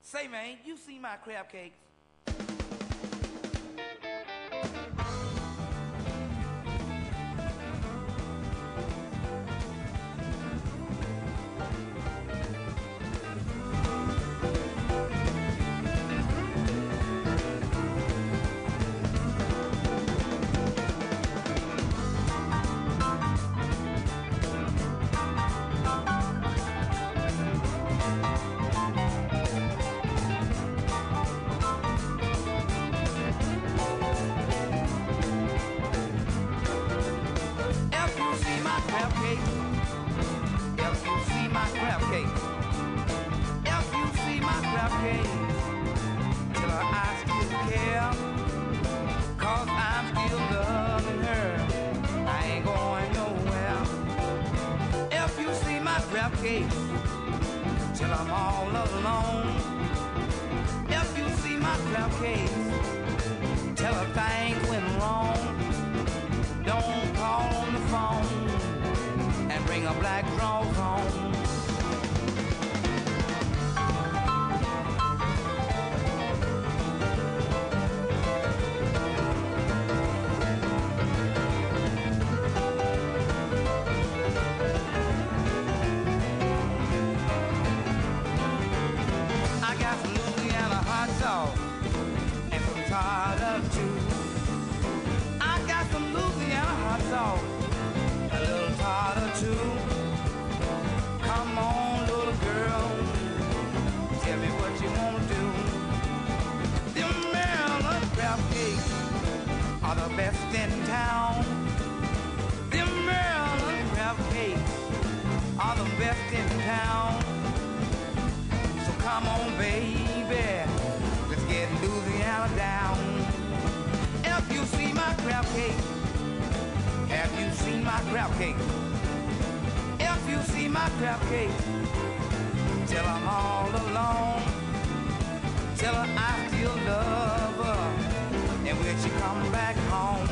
Say, man, you see my crab cakes? Till I'm all alone. If you see my crab cakes, tell her things went wrong. Don't call on the phone and bring a black drawers home. A little tartar too. Come on, little girl, tell me what you want to do. Them Maryland crab cakes are the best in town. Them Maryland crab cakes are the best in town. So come on, baby, let's get Louisiana down. If you see my crab cake, have you seen my crab cake? If you see my crab cake, tell I'm all alone. Tell her I still love her, and when she come back home.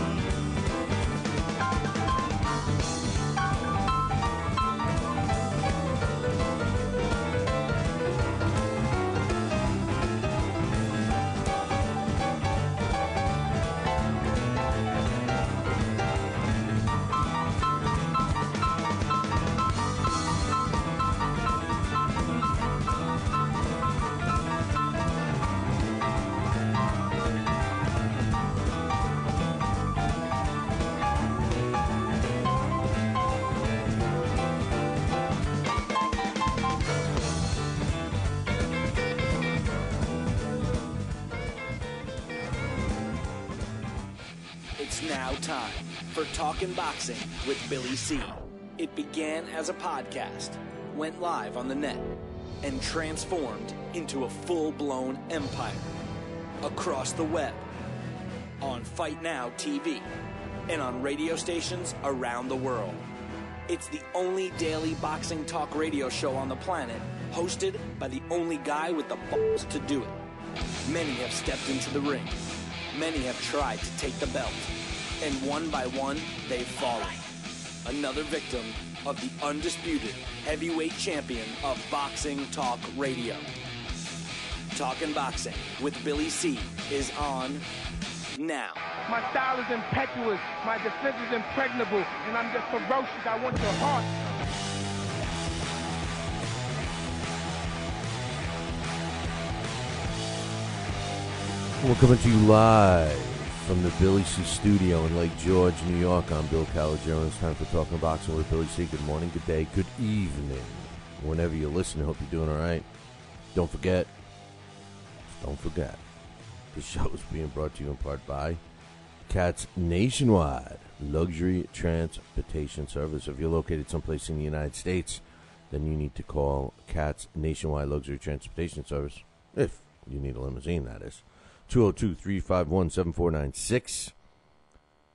Now time for Talkin' Boxing with Billy C. It began as a podcast, went live on the net, and transformed into a full-blown empire. Across the web, on Fight Now TV, and on radio stations around the world. It's the only daily boxing talk radio show on the planet, hosted by the only guy with the balls to do it. Many have stepped into the ring. Many have tried to take the belt. And one by one, they've fallen. Another victim of the undisputed heavyweight champion of boxing talk radio. Talkin' Boxing with Billy C. is on now. My style is impetuous, my defense is impregnable, and I'm just ferocious. I want your heart. We're coming to you live from the Billy C. studio in Lake George, New York. I'm Bill Calogero. It's time for Talking Boxing with Billy C. Good morning, good day, good evening. Whenever you're listening, I hope you're doing all right. Don't forget, the show is being brought to you in part by Cat's Nationwide Luxury Transportation Service. If you're located someplace in the United States, then you need to call Cat's Nationwide Luxury Transportation Service. If you need a limousine, that is. 202-351-7496.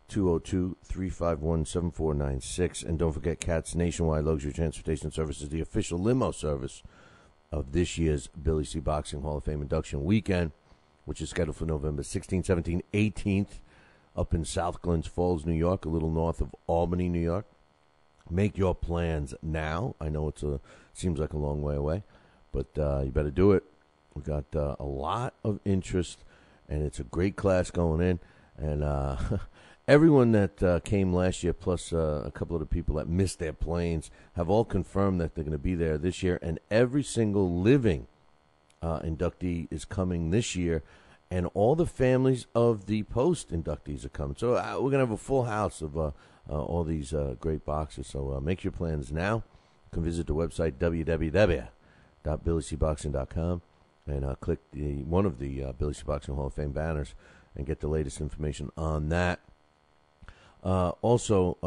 202-351-7496. And don't forget, Cat's Nationwide Luxury Transportation Service is the official limo service of this year's Billy C. Boxing Hall of Fame induction weekend, which is scheduled for November 16th, 17th, 18th, up in South Glens Falls, New York, a little north of Albany, New York. Make your plans now. I know it seems like a long way away, but you better do it. We got a lot of interest, and it's a great class going in. And everyone that came last year, plus a couple of the people that missed their planes, have all confirmed that they're going to be there this year. And every single living inductee is coming this year, and all the families of the post inductees are coming. So we're going to have a full house of all these great boxers. So make your plans now. You can visit the website www.billycboxing.com and click one of the Billy C. Boxing Hall of Fame banners and get the latest information on that. Also,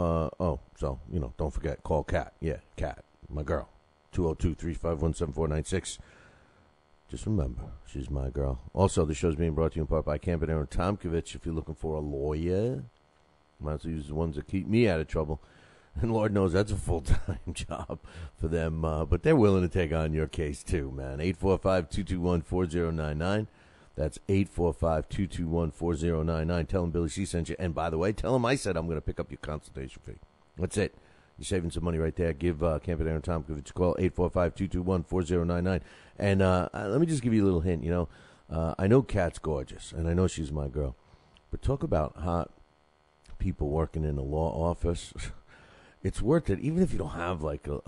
don't forget, call Kat. Yeah, Kat, my girl, 202-351-7496. Just remember, she's my girl. Also, the show's being brought to you in part by Camp and Aaron Tomkovich. If you're looking for a lawyer, might as well use the ones that keep me out of trouble. And Lord knows that's a full-time job for them. But they're willing to take on your case, too, man. 845-221-4099. That's 845-221-4099. Tell them Billy C sent you. And by the way, tell them I said I'm going to pick up your consultation fee. That's it. You're saving some money right there. Give Camp and Aaron Tomkovich a call, 845-221-4099. And let me just give you a little hint. You know, I know Kat's gorgeous, and I know she's my girl. But talk about hot people working in a law office. It's worth it, even if you don't have even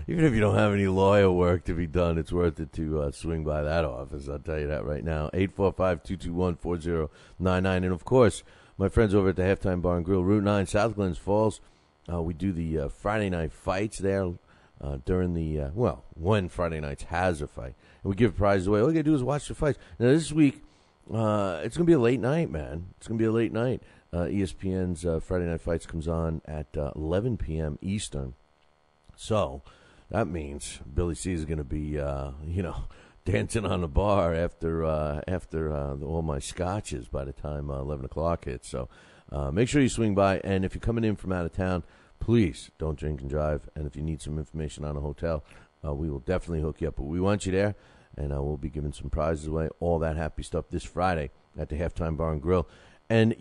if you don't have any lawyer work to be done. It's worth it to swing by that office. I'll tell you that right now. 845-221-4099, and of course, my friends over at the Halftime Bar and Grill, Route 9, South Glens Falls. We do the Friday night fights there during the when Friday nights has a fight, and we give prizes away. All you gotta do is watch the fights. Now this week, it's gonna be a late night, man. It's gonna be a late night. ESPN's Friday Night Fights comes on at 11 p.m. Eastern. So that means Billy C is going to be, dancing on the bar after all my scotches by the time 11 o'clock hits. So make sure you swing by. And if you're coming in from out of town, please don't drink and drive. And if you need some information on a hotel, we will definitely hook you up. But we want you there, and we'll be giving some prizes away, all that happy stuff this Friday at the Halftime Bar and Grill. And,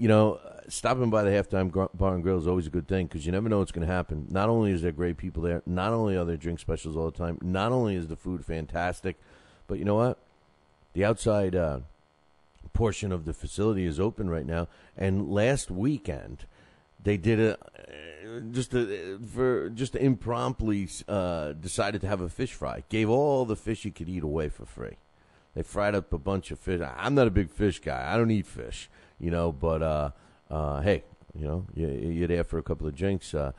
stopping by the Halftime Bar and Grill is always a good thing because you never know what's going to happen. Not only is there great people there, not only are there drink specials all the time, not only is the food fantastic, but you know what? The outside portion of the facility is open right now. And last weekend, they did just impromptu decided to have a fish fry. Gave all the fish you could eat away for free. They fried up a bunch of fish. I'm not a big fish guy. I don't eat fish. But hey, you're there for a couple of drinks. I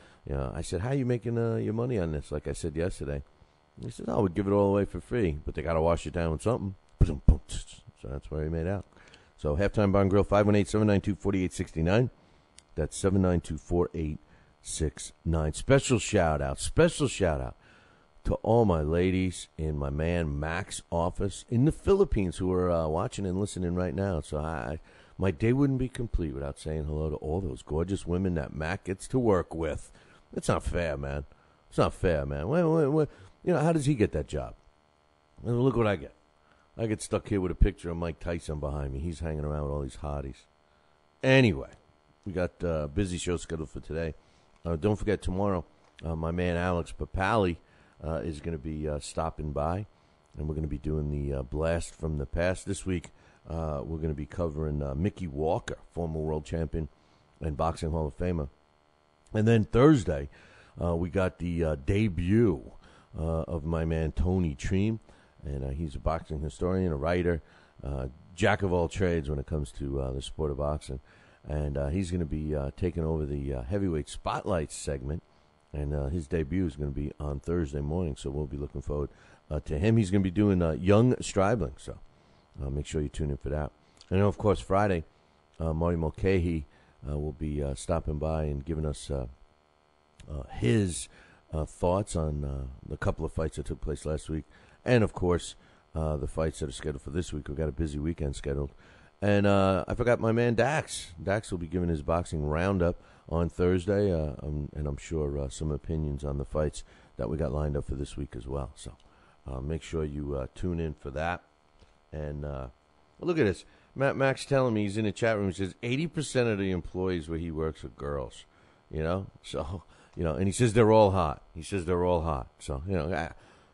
said, how are you making your money on this? Like I said yesterday. He said, we'd give it all away for free, but they got to wash it down with something. So that's where he made out. So Halftime Bar and Grill, 518-792-4869. That's 792-4869. Special shout out to all my ladies in my man Mac's office in the Philippines who are watching and listening right now. So my day wouldn't be complete without saying hello to all those gorgeous women that Mac gets to work with. It's not fair, man. It's not fair, man. How does he get that job? Look what I get. I get stuck here with a picture of Mike Tyson behind me. He's hanging around with all these hotties. Anyway, we got a busy show scheduled for today. Don't forget tomorrow, my man Alex Papali is going to be stopping by, and we're going to be doing the Blast from the Past. This week, we're going to be covering Mickey Walker, former world champion and Boxing Hall of Famer. And then Thursday, we got the debut of my man Tony Treem, and he's a boxing historian, a writer, jack of all trades when it comes to the sport of boxing. And he's going to be taking over the Heavyweight Spotlight segment, and his debut is going to be on Thursday morning, so we'll be looking forward to him. He's going to be doing Young Stribling, so make sure you tune in for that. And then, of course, Friday, Marty Mulcahy will be stopping by and giving us his thoughts on the couple of fights that took place last week. And, of course, the fights that are scheduled for this week. We've got a busy weekend scheduled. And I forgot my man Dax. Dax will be giving his boxing roundup on Thursday, and I'm sure some opinions on the fights that we got lined up for this week as well. So make sure you tune in for that. And look at this. Max telling me, he's in the chat room, he says 80% of the employees where he works are girls, So, and he says they're all hot. So,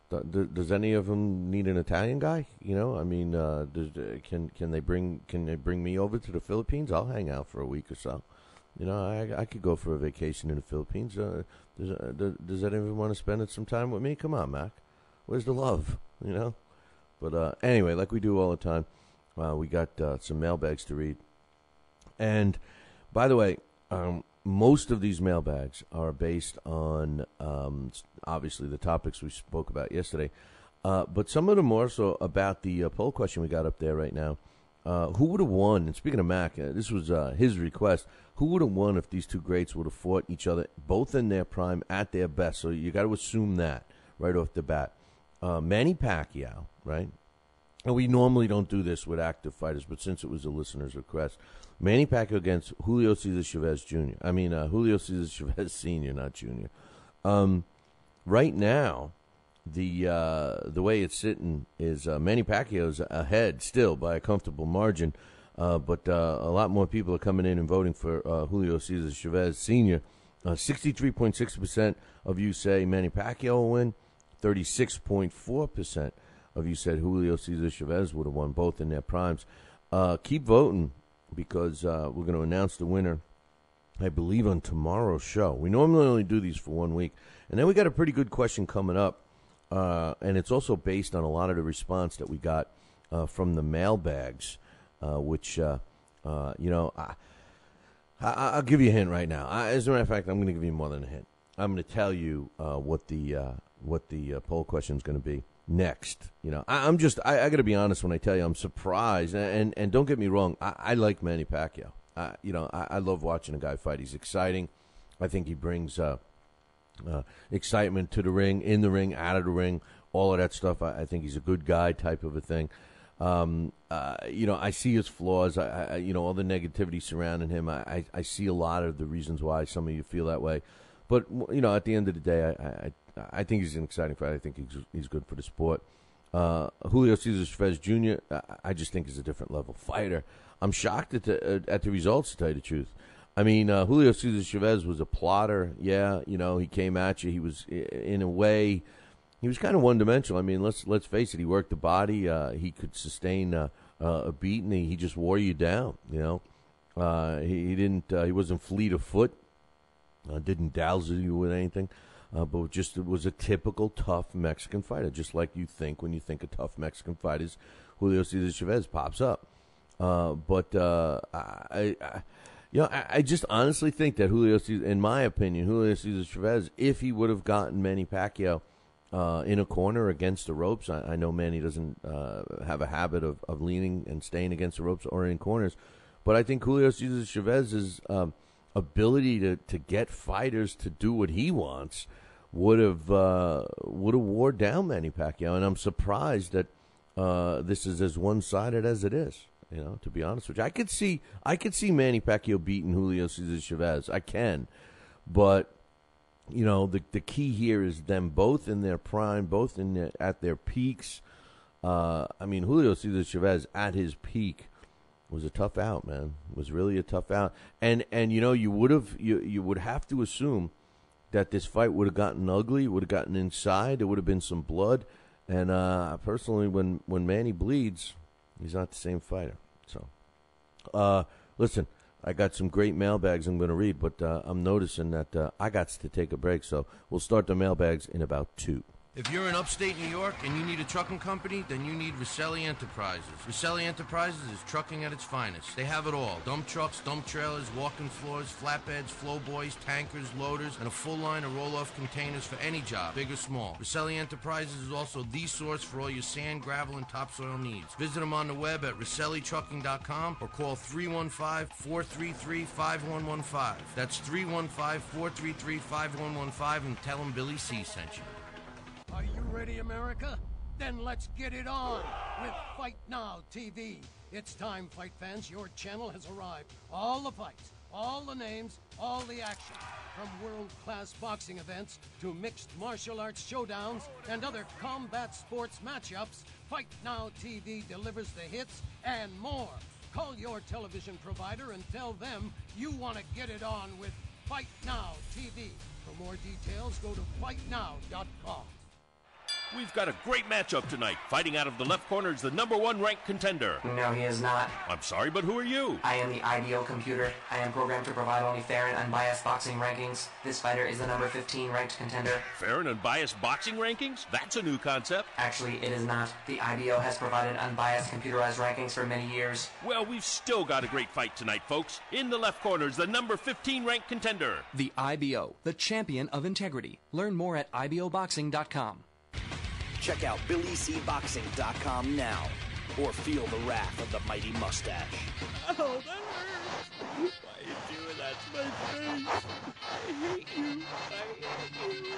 Does any of them need an Italian guy? You know, I mean, can they bring me over to the Philippines? I'll hang out for a week or so. You know, I could go for a vacation in the Philippines. Does anyone want to spend some time with me? Come on, Mac. Where's the love? You know. But anyway, like we do all the time, we got some mailbags to read. And by the way, most of these mailbags are based on obviously the topics we spoke about yesterday, but some of them are also about the poll question we got up there right now. Who would have won? And speaking of Mac, this was his request. Who would have won if these two greats would have fought each other, both in their prime, at their best? So you got to assume that right off the bat. Manny Pacquiao, right? And we normally don't do this with active fighters, but since it was a listener's request, Manny Pacquiao against Julio Cesar Chavez Jr. Julio Cesar Chavez Sr., not Jr. Right now, the way it's sitting is Manny Pacquiao's ahead still by a comfortable margin, but a lot more people are coming in and voting for Julio Cesar Chavez Sr. 63.6% of you say Manny Pacquiao will win. 36.4% of you said Julio Cesar Chavez would have won, both in their primes. Keep voting because we're going to announce the winner, I believe, on tomorrow's show. We normally only do these for 1 week. And then we got a pretty good question coming up, and it's also based on a lot of the response that we got from the mailbags, which, I'll give you a hint right now. As a matter of fact, I'm going to give you more than a hint. I'm going to tell you what the poll question is going to be next. You know, I got to be honest when I tell you I'm surprised. And don't get me wrong, I like Manny Pacquiao. I love watching a guy fight. He's exciting. I think he brings excitement to the ring, in the ring, out of the ring, all of that stuff. I think he's a good guy type of a thing. I see his flaws. All the negativity surrounding him. I see a lot of the reasons why some of you feel that way. But, at the end of the day, I think he's an exciting fighter. I think he's good for the sport. Julio Cesar Chavez Jr., I just think is a different level fighter. I'm shocked at the results, to tell you the truth. I mean, Julio Cesar Chavez was a plotter. Yeah, he came at you. He was, in a way, he was kind of one-dimensional. I mean, let's face it. He worked the body. He could sustain a beat, and he just wore you down. He didn't. He wasn't fleet of foot. Didn't dazzle you with anything. But just it was a typical tough Mexican fighter, just like you think when you think of tough Mexican fighters. Julio Cesar Chavez pops up. I just honestly think that Julio Cesar, in my opinion, Julio Cesar Chavez, if he would have gotten Manny Pacquiao in a corner against the ropes, I know Manny doesn't have a habit of leaning and staying against the ropes or in corners, but I think Julio Cesar Chavez's ability to get fighters to do what he wants would have wore down Manny Pacquiao, and I'm surprised that this is as one-sided as it is. To be honest with you, I could see Manny Pacquiao beating Julio Cesar Chavez. I can, but the key here is them both in their prime, both at their peaks. Julio Cesar Chavez at his peak was a tough out, man. Was really a tough out, and you would have to assume that this fight would have gotten ugly, would have gotten inside, there would have been some blood, and personally, when Manny bleeds, he's not the same fighter. So, listen, I got some great mailbags I'm going to read, but I'm noticing that I got to take a break, so we'll start the mailbags in about 2. If you're in upstate New York and you need a trucking company, then you need Riselli Enterprises. Riselli Enterprises is trucking at its finest. They have it all. Dump trucks, dump trailers, walk-in floors, flatbeds, flowboys, tankers, loaders, and a full line of roll-off containers for any job, big or small. Riselli Enterprises is also the source for all your sand, gravel, and topsoil needs. Visit them on the web at RiselliTrucking.com or call 315-433-5115. That's 315-433-5115 and tell them Billy C sent you. Are you ready, America? Then let's get it on with Fight Now TV. It's time, fight fans. Your channel has arrived. All the fights, all the names, all the action. From world-class boxing events to mixed martial arts showdowns and other combat sports matchups, Fight Now TV delivers the hits and more. Call your television provider and tell them you want to get it on with Fight Now TV. For more details, go to fightnow.com. We've got a great matchup tonight. Fighting out of the left corner is the #1 ranked contender. No, he is not. I'm sorry, but who are you? I am the IBO computer. I am programmed to provide only fair and unbiased boxing rankings. This fighter is the number 15 ranked contender. Fair and unbiased boxing rankings? That's a new concept. Actually, it is not. The IBO has provided unbiased computerized rankings for many years. Well, we've still got a great fight tonight, folks. In the left corner is the number 15 ranked contender. The IBO, the champion of integrity. Learn more at iboboxing.com. Check out BillyCBoxing.com now, or feel the wrath of the mighty mustache. Oh, that hurts. Why are you doing that to my face? I hate you. I hate you.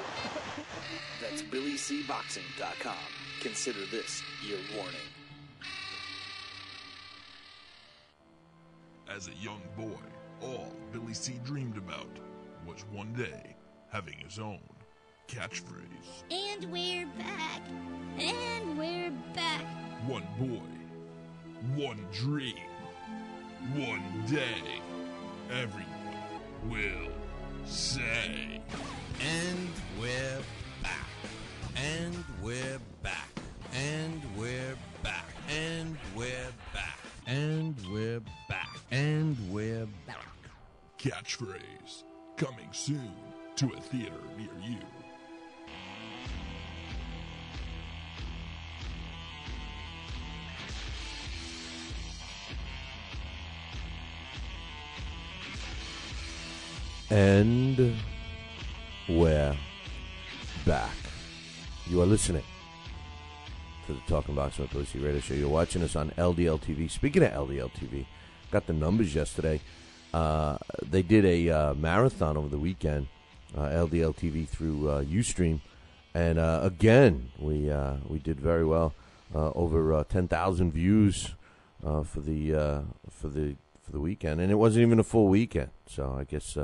That's BillyCBoxing.com. Consider this your warning. As a young boy, all Billy C dreamed about was one day having his own catchphrase. And we're back. And we're back. One boy, one dream, one day, everyone will say. And we're back. And we're back. And we're back. And we're back. And we're back. And we're back. Catchphrase coming soon to a theater near you. And we're back. You are listening to the Talking Boxing with Billy C Radio Show. You're watching us on LDL TV. Speaking of LDL TV, got the numbers yesterday. They did a marathon over the weekend, LDL TV through Ustream, and again we did very well. Over 10,000 views for the weekend, and it wasn't even a full weekend. So I guess.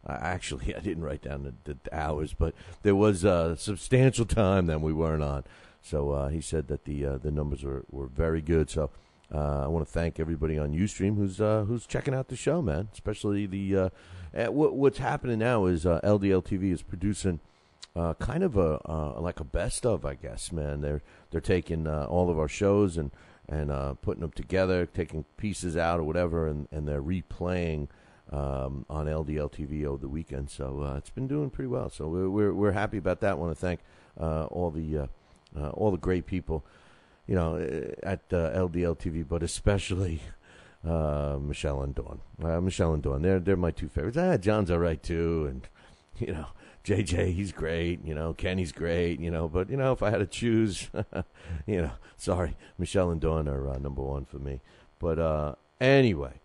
Actually, I didn't write down the hours, but there was substantial time that we weren't on. So he said that the numbers were very good. So I want to thank everybody on Ustream who's checking out the show, man. Especially the what's happening now is LDL TV is producing kind of like a best of, I guess, man. They're taking all of our shows and putting them together, taking pieces out or whatever, and they're replaying. On LDL TV over the weekend, so it's been doing pretty well. So we're happy about that. I want to thank all the great people, at LDL TV, but especially Michelle and Dawn. Michelle and Dawn, they're my two favorites. John's all right too, and JJ, he's great. Kenny's great. But if I had to choose, sorry, Michelle and Dawn are number one for me. But anyway,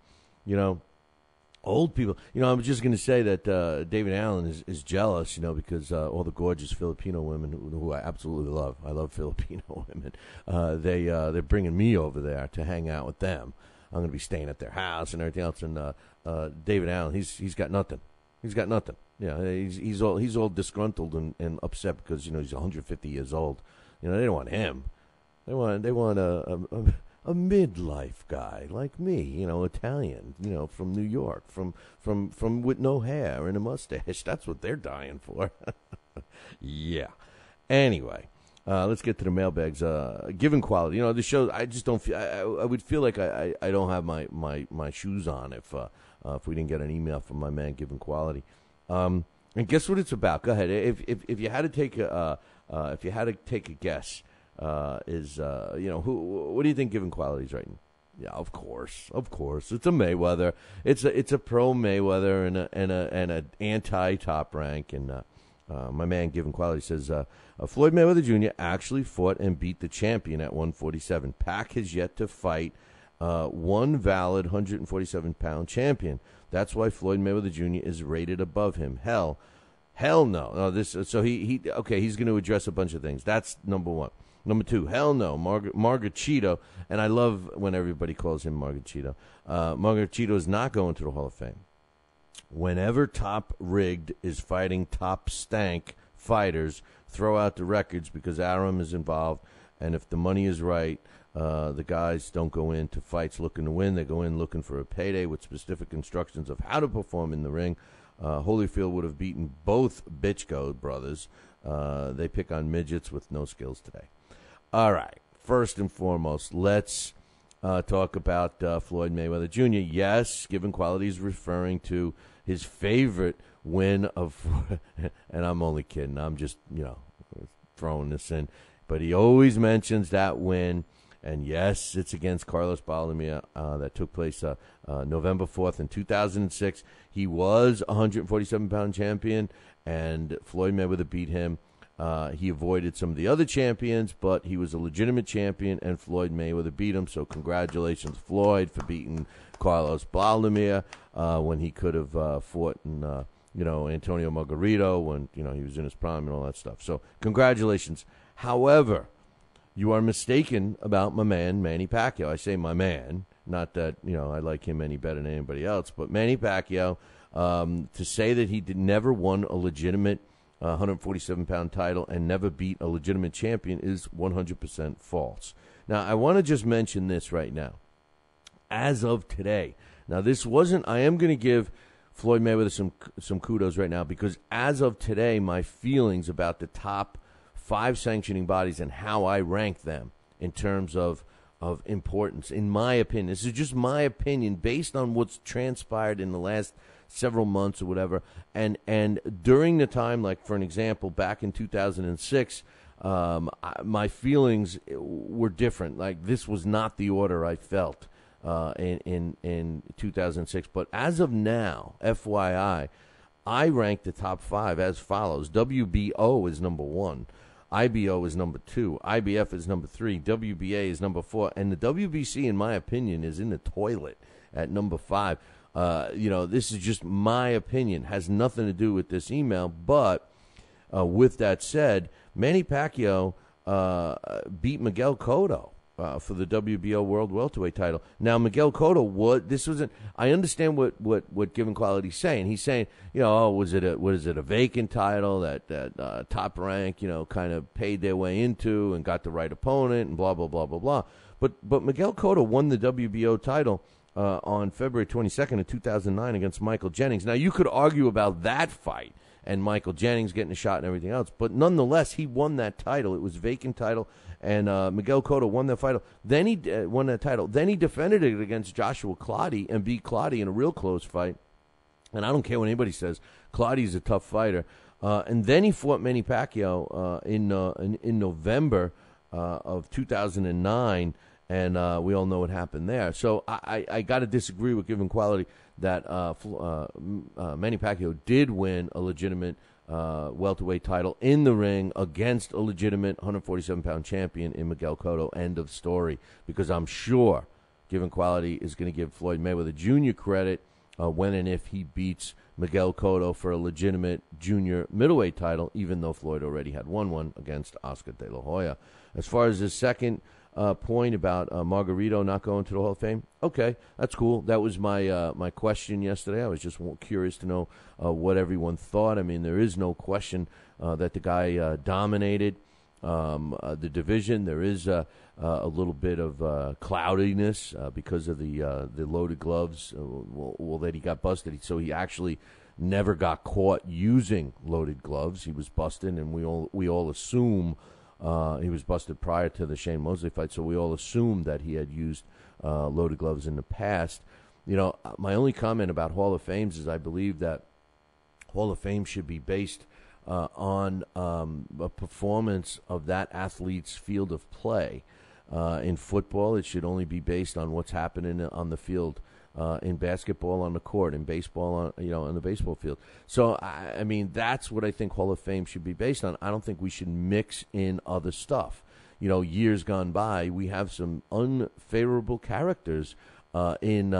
old people, I was just going to say that David Allen is jealous, because all the gorgeous Filipino women who I absolutely love. I love Filipino women. They're bringing me over there to hang out with them. I'm going to be staying at their house and everything else. And David Allen, he's got nothing. He's got nothing. Yeah, he's all disgruntled and upset because he's 150 years old. They don't want him. They want a midlife guy like me, Italian, from New York, from with no hair and a mustache. That's what they're dying for. Yeah. Anyway, let's get to the mailbags. Given quality, the show, I just don't feel. I would feel like I don't have my shoes on if we didn't get an email from my man, Given Quality. And guess what it's about? Go ahead. If you had to take a guess. What do you think Given Quality is writing? Yeah, of course, it's a Mayweather. It's a pro Mayweather and an anti Top Rank. And my man Given Quality says Floyd Mayweather Jr. actually fought and beat the champion at 147. Pac has yet to fight one valid 147-pound champion. That's why Floyd Mayweather Jr. is rated above him. Hell no. So he's going to address a bunch of things. That's number one. Number two, hell no, Margarito, and I love when everybody calls him Margarito. Margarito is not going to the Hall of Fame. Whenever Top Rigged is fighting Top Stank fighters, throw out the records because Arum is involved, and if the money is right, the guys don't go into fights looking to win. They go in looking for a payday with specific instructions of how to perform in the ring. Holyfield would have beaten both Bitchko brothers. They pick on midgets with no skills today. All right. First and foremost, let's talk about Floyd Mayweather Jr. Yes, Given Quality is referring to his favorite win of, and I'm only kidding. I'm just, throwing this in. But he always mentions that win. And yes, it's against Carlos Baldomir that took place November 4th in 2006. He was a 147-pound champion, and Floyd Mayweather beat him. He avoided some of the other champions, but he was a legitimate champion, and Floyd Mayweather beat him. So congratulations, Floyd, for beating Carlos Baldomir when he could have fought in, Antonio Margarito when, he was in his prime and all that stuff. So congratulations. However, you are mistaken about my man, Manny Pacquiao. I say my man, not that, I like him any better than anybody else, but Manny Pacquiao, to say that he never won a legitimate 147-pound title and never beat a legitimate champion is 100% false. Now, I want to just mention this right now. As of today, now this wasn't, I am going to give Floyd Mayweather some kudos right now, because as of today, my feelings about the top 5 sanctioning bodies and how I rank them in terms of importance, in my opinion. This is just my opinion based on what's transpired in the last several months or whatever. And during the time, like for an example, back in 2006, my feelings were different. Like this was not the order I felt in 2006. But as of now, FYI, I rank the top 5 as follows. WBO is number 1. IBO is number 2. IBF is number 3. WBA is number 4. And the WBC, in my opinion, is in the toilet at number 5. This is just my opinion. Has nothing to do with this email. But with that said, Manny Pacquiao beat Miguel Cotto for the WBO World Welterweight title. Now, Miguel Cotto, I understand what Given Quality is saying. He's saying, was it a vacant title that Top Rank, kind of paid their way into and got the right opponent and blah, blah, blah, blah, blah. But Miguel Cotto won the WBO title on February 22nd of 2009 against Michael Jennings. Now, you could argue about that fight and Michael Jennings getting a shot and everything else, but nonetheless, he won that title. It was a vacant title. And Miguel Cotto won that title. Then he won that title. Then he defended it against Joshua Clottey and beat Clottey in a real close fight. And I don't care what anybody says. Clottey's a tough fighter. And then he fought Manny Pacquiao in November of 2009. And we all know what happened there. So I got to disagree with Given Quality that Manny Pacquiao did win a legitimate welterweight title in the ring against a legitimate 147-pound champion in Miguel Cotto. End of story. Because I'm sure Given Quality is going to give Floyd Mayweather Jr. credit when and if he beats Miguel Cotto for a legitimate junior middleweight title, even though Floyd already had won one against Oscar De La Hoya. As far as his second point about Margarito not going to the Hall of Fame, okay, that's cool. That was my question yesterday. I was just curious to know what everyone thought. I mean, there is no question that the guy dominated the division. There is a little bit of cloudiness because of the loaded gloves. That he got busted, so he actually never got caught using loaded gloves. He was busted, and we all assume. He was busted prior to the Shane Mosley fight, so we all assumed that he had used loaded gloves in the past. My only comment about Hall of Fames is I believe that Hall of Fame should be based on a performance of that athlete's field of play. In football, it should only be based on what's happening on the field. In basketball on the court, in baseball on the baseball field. So I mean that's what I think Hall of Fame should be based on. I don't think we should mix in other stuff. Years gone by, we have some unfavorable characters in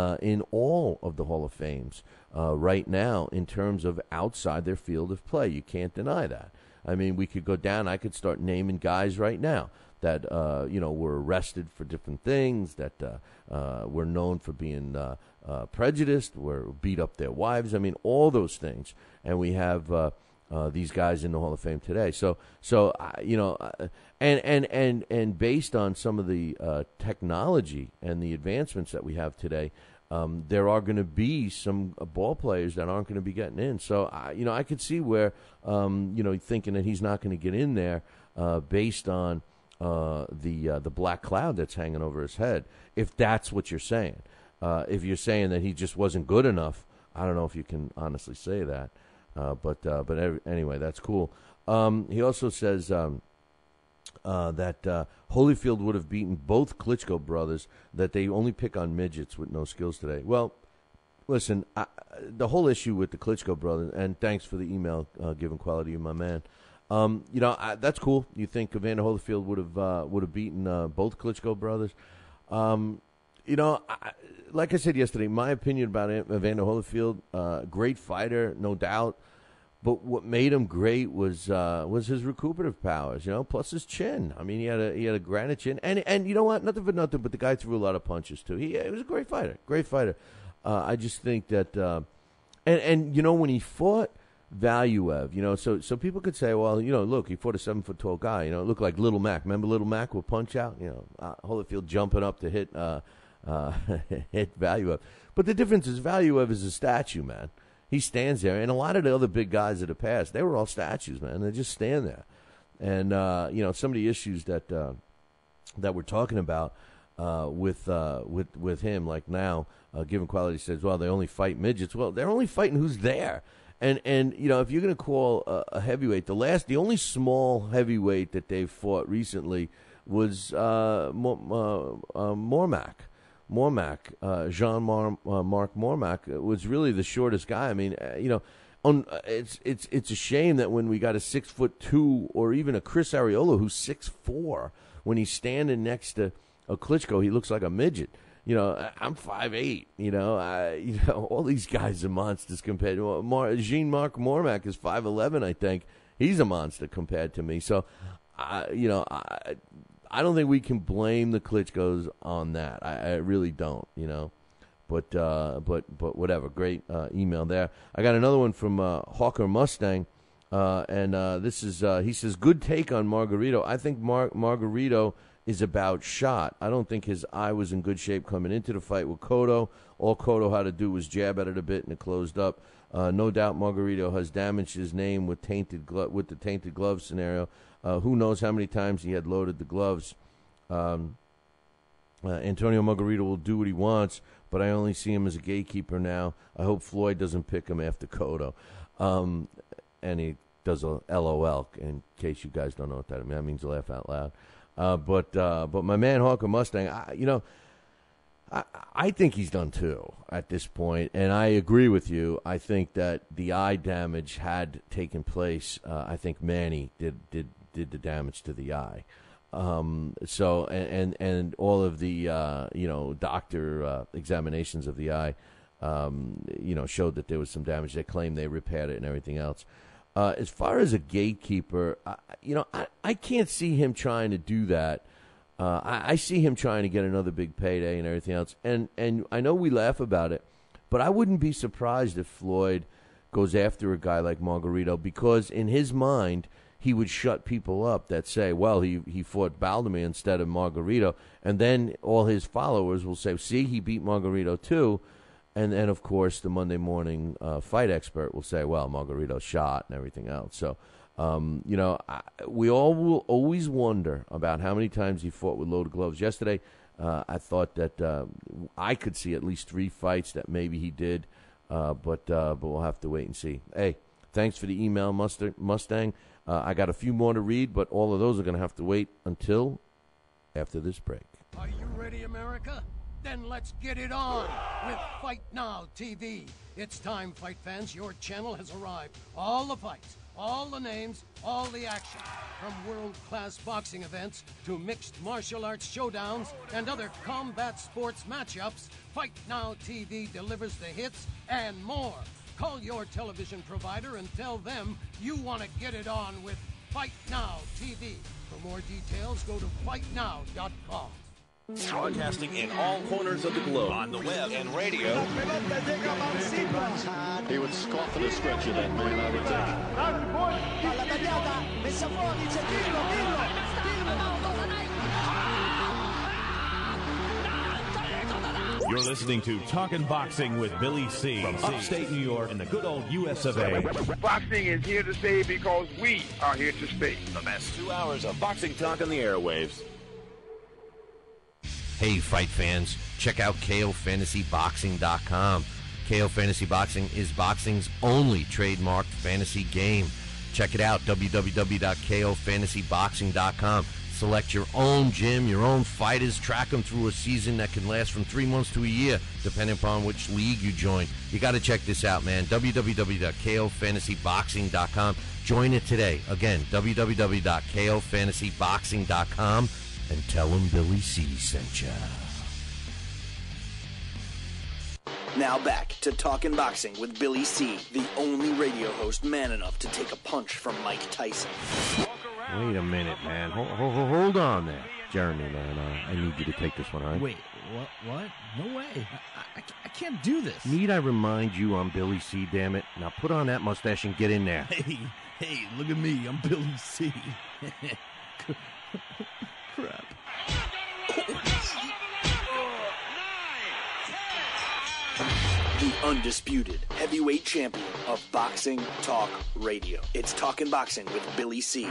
all of the Hall of Fames right now in terms of outside their field of play. You can't deny that. I mean, we could go down. I could start naming guys right now that were arrested for different things, that were known for being prejudiced, were beat up their wives. I mean, all those things. And we have these guys in the Hall of Fame today. So and based on some of the technology and the advancements that we have today, there are going to be some ball players that aren't going to be getting in. So, I could see where, thinking that he's not going to get in there based on the black cloud that's hanging over his head, if that's what you're saying. If you're saying that he just wasn't good enough, I don't know if you can honestly say that. Anyway, that's cool. He also says that Holyfield would have beaten both Klitschko brothers, that they only pick on midgets with no skills today. Well, listen, the whole issue with the Klitschko brothers, and thanks for the email, giving quality, my man. That's cool. You think Evander Holyfield would have beaten both Klitschko brothers? Like I said yesterday, my opinion about Evander Holyfield, great fighter, no doubt. But what made him great was his recuperative powers, plus his chin. I mean, he had a granite chin, and you know what? Nothing for nothing, but the guy threw a lot of punches too. He was a great fighter, I just think that, when he fought Valuev, so people could say, well, look, he fought a 7-foot tall guy, it looked like Little Mac. Remember Little Mac with Punch Out? Holyfield jumping up to hit hit Valuev. But the difference is Valuev is a statue, man. He stands there, and a lot of the other big guys that have passed, they were all statues, man. They just stand there. And, some of the issues that we're talking about with him, like now, Given Quality says, well, they only fight midgets. Well, they're only fighting who's there. And if you're going to call a heavyweight, the only small heavyweight that they've fought recently was Mormac. Jean-Marc Mormac was really the shortest guy. I mean, it's a shame that when we got a 6'2" or even a Chris Arreola who's 6'4", when he's standing next to a Klitschko, he looks like a midget. I'm 5'8". All these guys are monsters compared to Jean-Marc Mormac is 5'11", I think. He's a monster compared to me. So, I don't think we can blame the Klitschkos on that. I really don't, But whatever. Great email there. I got another one from Hawker Mustang, and this is he says, good take on Margarito. I think Margarito is about shot. I don't think his eye was in good shape coming into the fight with Cotto. All Cotto had to do was jab at it a bit, and it closed up. No doubt Margarito has damaged his name with the tainted glove scenario. Who knows how many times he had loaded the gloves. Antonio Margarito will do what he wants, but I only see him as a gatekeeper now. I hope Floyd doesn't pick him after Cotto. And he does a LOL, in case you guys don't know what that means. That means laugh out loud. But my man Hawker Mustang, I think he's done too at this point, and I agree with you. I think that the eye damage had taken place. I think Manny did the damage to the eye. So and all of the doctor examinations of the eye, showed that there was some damage. They claimed they repaired it and everything else. As far as a gatekeeper, I can't see him trying to do that. I see him trying to get another big payday and everything else. And I know we laugh about it, but I wouldn't be surprised if Floyd goes after a guy like Margarito, because in his mind, he would shut people up that say, well, he fought Baldomir instead of Margarito. And then all his followers will say, see, he beat Margarito too. And then, of course, the Monday morning fight expert will say, well, Margarito shot and everything else. So, we all will always wonder about how many times he fought with loaded gloves. Yesterday, I thought that I could see at least 3 fights that maybe he did, but we'll have to wait and see. Hey, thanks for the email, Mustang. I got a few more to read, but all of those are going to have to wait until after this break. Are you ready, America? Then let's get it on with Fight Now TV. It's time, fight fans. Your channel has arrived. All the fights, all the names, all the action. From world-class boxing events to mixed martial arts showdowns and other combat sports matchups, Fight Now TV delivers the hits and more. Call your television provider and tell them you want to get it on with Fight Now TV. For more details, go to fightnow.com. Broadcasting in all corners of the globe, on the web and radio. He would scoff at a stretch of that man, I would think. Palla tagliata, messa fuori, c'è Pirlo. You're listening to Talkin' Boxing with Billy C. From upstate New York in the good old US of A. Boxing is here to stay because we are here to stay. The best 2 hours of boxing talk on the airwaves. Hey, fight fans, check out KOFantasyBoxing.com. KO Fantasy Boxing is boxing's only trademarked fantasy game. Check it out, www.KOFantasyBoxing.com. Select your own gym, your own fighters, track them through a season that can last from 3 months to a year, depending upon which league you join. You got to check this out, man. www.KOFantasyBoxing.com. Join it today. Again, www.KOFantasyBoxing.com, and tell them Billy C sent you. Now back to Talkin' Boxing with Billy C., the only radio host man enough to take a punch from Mike Tyson. Wait a minute, man. Hold on there. Jeremy, man, I need you to take this one, all right? Wait, what? No way. I can't do this. Need I remind you I'm Billy C, damn it? Now put on that mustache and get in there. Hey, look at me. I'm Billy C. Crap. The undisputed heavyweight champion of Boxing Talk Radio. It's Talkin' Boxing with Billy C.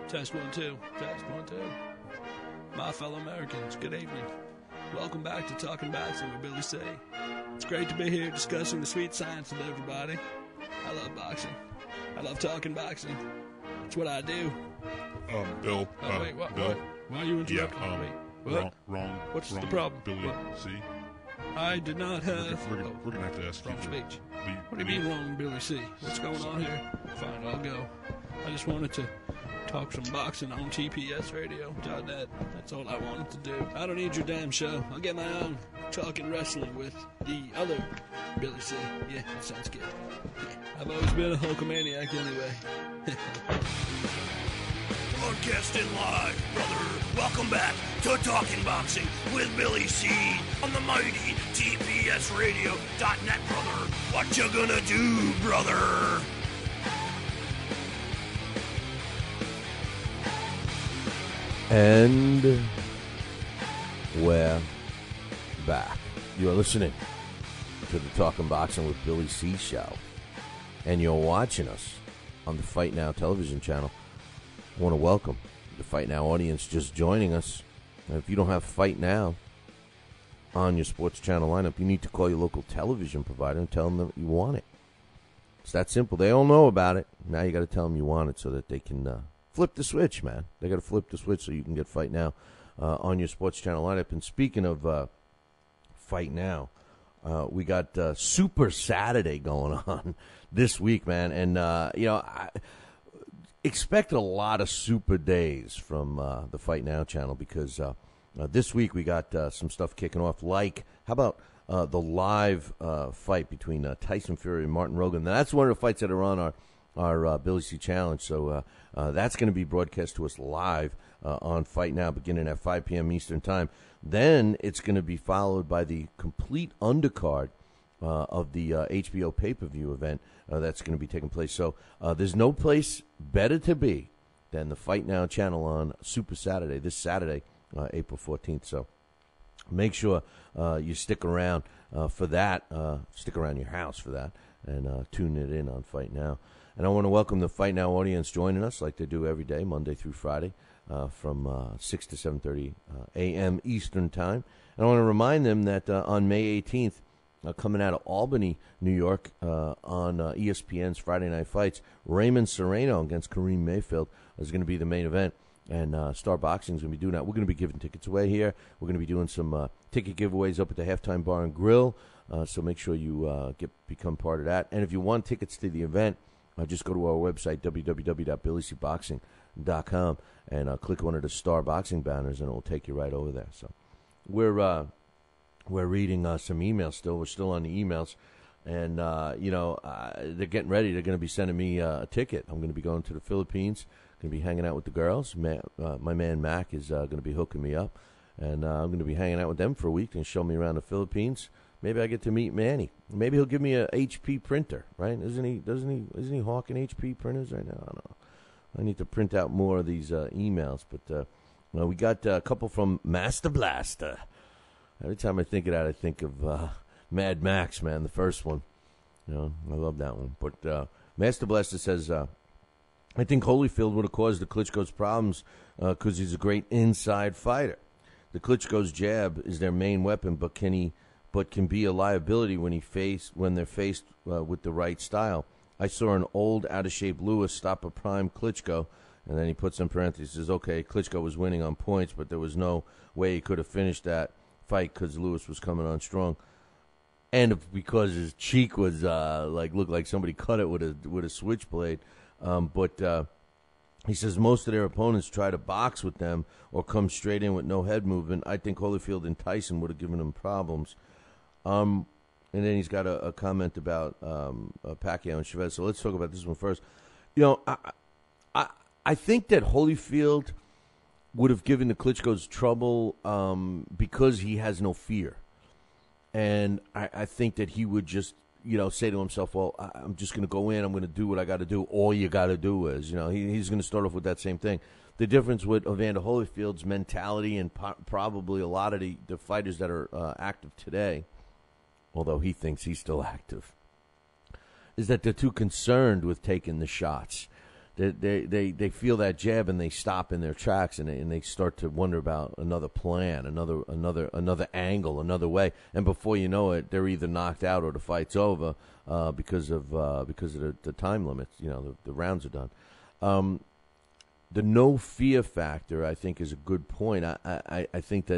Test 1 2. Test 1 2. My fellow Americans, good evening. Welcome back to Talkin' Boxing with Billy C. It's great to be here discussing the sweet science with everybody. I love boxing. I love talking boxing. It's what I do. Bill. Wait, what? Bill. Why are you interrupting? Yeah, Wait, what? Wrong. What's the problem? Billy, What? C. I did not have... We're gonna have to ask wrong you. speech. What do you mean wrong, Billy C? What's going on here? Fine, I'll go. I just wanted to talk some boxing on TPSradio.net. That's all I wanted to do. I don't need your damn show. I'll get my own talking wrestling with the other Billy C. Yeah, that sounds good. I've always been a Hulkamaniac anyway. Broadcasting live, brother. Welcome back to Talking Boxing with Billy C. on the mighty TPSradio.net, brother. What you gonna do, brother? And we're back. You're listening to the Talking Boxing with Billy C show, and you're watching us on the Fight Now television channel. I want to welcome the Fight Now audience just joining us. And if you don't have Fight Now on your sports channel lineup, you need to call your local television provider and tell them that you want it. It's that simple. They all know about it. Now you got to tell them you want it so that they can flip the switch, man. They got to flip the switch so you can get Fight Now on your sports channel lineup. And speaking of Fight Now, we got Super Saturday going on this week, man. And, I expect a lot of super days from the Fight Now channel because this week we got some stuff kicking off. Like, how about the live fight between Tyson Fury and Martin Rogan? Now, that's one of the fights that are on our Billy C Challenge. So that's going to be broadcast to us live on Fight Now beginning at 5 p.m. Eastern Time. Then it's going to be followed by the complete undercard of the HBO pay-per-view event that's going to be taking place. So there's no place better to be than the Fight Now channel on Super Saturday, this Saturday, April 14th. So make sure you stick around for that. Stick around your house for that and tune it in on Fight Now. And I want to welcome the Fight Now audience joining us like they do every day, Monday through Friday, from 6 to 7:30 a.m. Eastern Time. And I want to remind them that on May 18th, coming out of Albany, New York, on ESPN's Friday Night Fights, Raymond Serrano against Kareem Mayfield is going to be the main event. And Star Boxing is going to be doing that. We're going to be giving tickets away here. We're going to be doing some ticket giveaways up at the Halftime Bar and Grill. So make sure you become part of that. And if you want tickets to the event, just go to our website, www.billycboxing.com, and click one of the Star Boxing banners, and it will take you right over there. So we're reading some emails still. We're still on the emails. And, they're getting ready. They're going to be sending me a ticket. I'm going to be going to the Philippines. Going to be hanging out with the girls. My man Mac is going to be hooking me up. And I'm going to be hanging out with them for a week and show me around the Philippines. Maybe I get to meet Manny. Maybe he'll give me a HP printer, right? Isn't he hawking HP printers right now? I don't know. I need to print out more of these emails. But Well, we got a couple from Master Blaster. Every time I think of that, I think of Mad Max, man, the first one. I love that one. But Master Blaster says, I think Holyfield would have caused the Klitschko's problems because he's a great inside fighter. The Klitschko's jab is their main weapon, but can be a liability when they're faced with the right style. I saw an old, out-of-shape Lewis stop a prime Klitschko, and then he puts in parentheses, okay, Klitschko was winning on points, but there was no way he could have finished that fight because Lewis was coming on strong. And because his cheek was looked like somebody cut it with a switchblade. But he says most of their opponents try to box with them or come straight in with no head movement. I think Holyfield and Tyson would have given him problems. And then he's got a comment about Pacquiao and Chavez. So let's talk about this one first. I think that Holyfield would have given the Klitschko's trouble because he has no fear. And I think that he would just, say to himself, well, I'm just going to go in. I'm going to do what I got to do. All you got to do is, he's going to start off with that same thing. The difference with Evander Holyfield's mentality and probably a lot of the fighters that are active today, although he thinks he's still active, is that they're too concerned with taking the shots. They feel that jab and they stop in their tracks and they start to wonder about another plan, another angle, another way. And before you know it, they're either knocked out or the fight's over because of the time limits. The rounds are done. The no fear factor, I think, is a good point. I think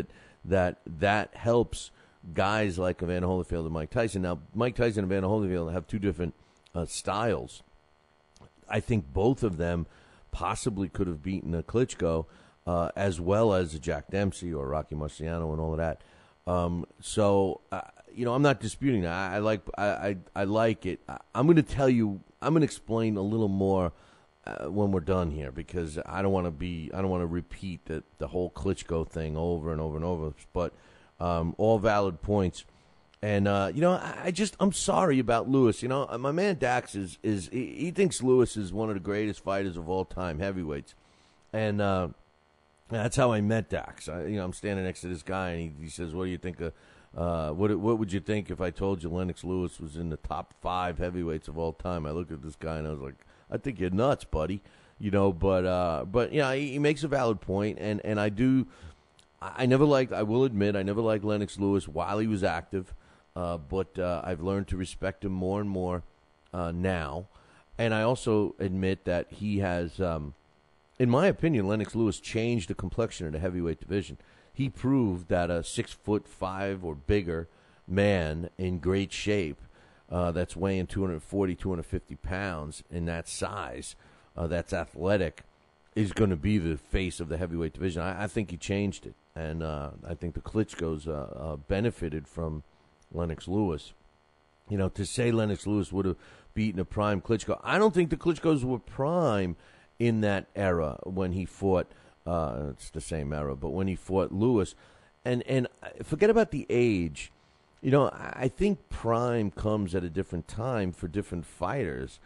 that helps guys like Evander Holyfield and Mike Tyson. Now, Mike Tyson and Evander Holyfield have two different styles. I think both of them possibly could have beaten a Klitschko as well as a Jack Dempsey or Rocky Marciano and all of that. I'm not disputing that. I like it. I'm going to tell you. I'm going to explain a little more when we're done here because I don't want to repeat the whole Klitschko thing over and over and over. But all valid points. And, I'm sorry about Lewis. My man Dax he thinks Lewis is one of the greatest fighters of all time, heavyweights. And that's how I met Dax. I'm standing next to this guy, and he says, what do you think of, what would you think if I told you Lennox Lewis was in the top 5 heavyweights of all time? I looked at this guy, and I was like, I think you're nuts, buddy. He makes a valid point, and I will admit, I never liked Lennox Lewis while he was active. But I've learned to respect him more and more now. And I also admit that he has, in my opinion, Lennox Lewis changed the complexion of the heavyweight division. He proved that a 6'5" or bigger man in great shape that's weighing 240, 250 pounds in that size, that's athletic, is going to be the face of the heavyweight division. I think he changed it. And I think the Klitschkos benefited from Lennox Lewis. To say Lennox Lewis would have beaten a prime Klitschko, I don't think the Klitschkos were prime in that era when he fought, it's the same era, but when he fought Lewis. And forget about the age. I think prime comes at a different time for different fighters.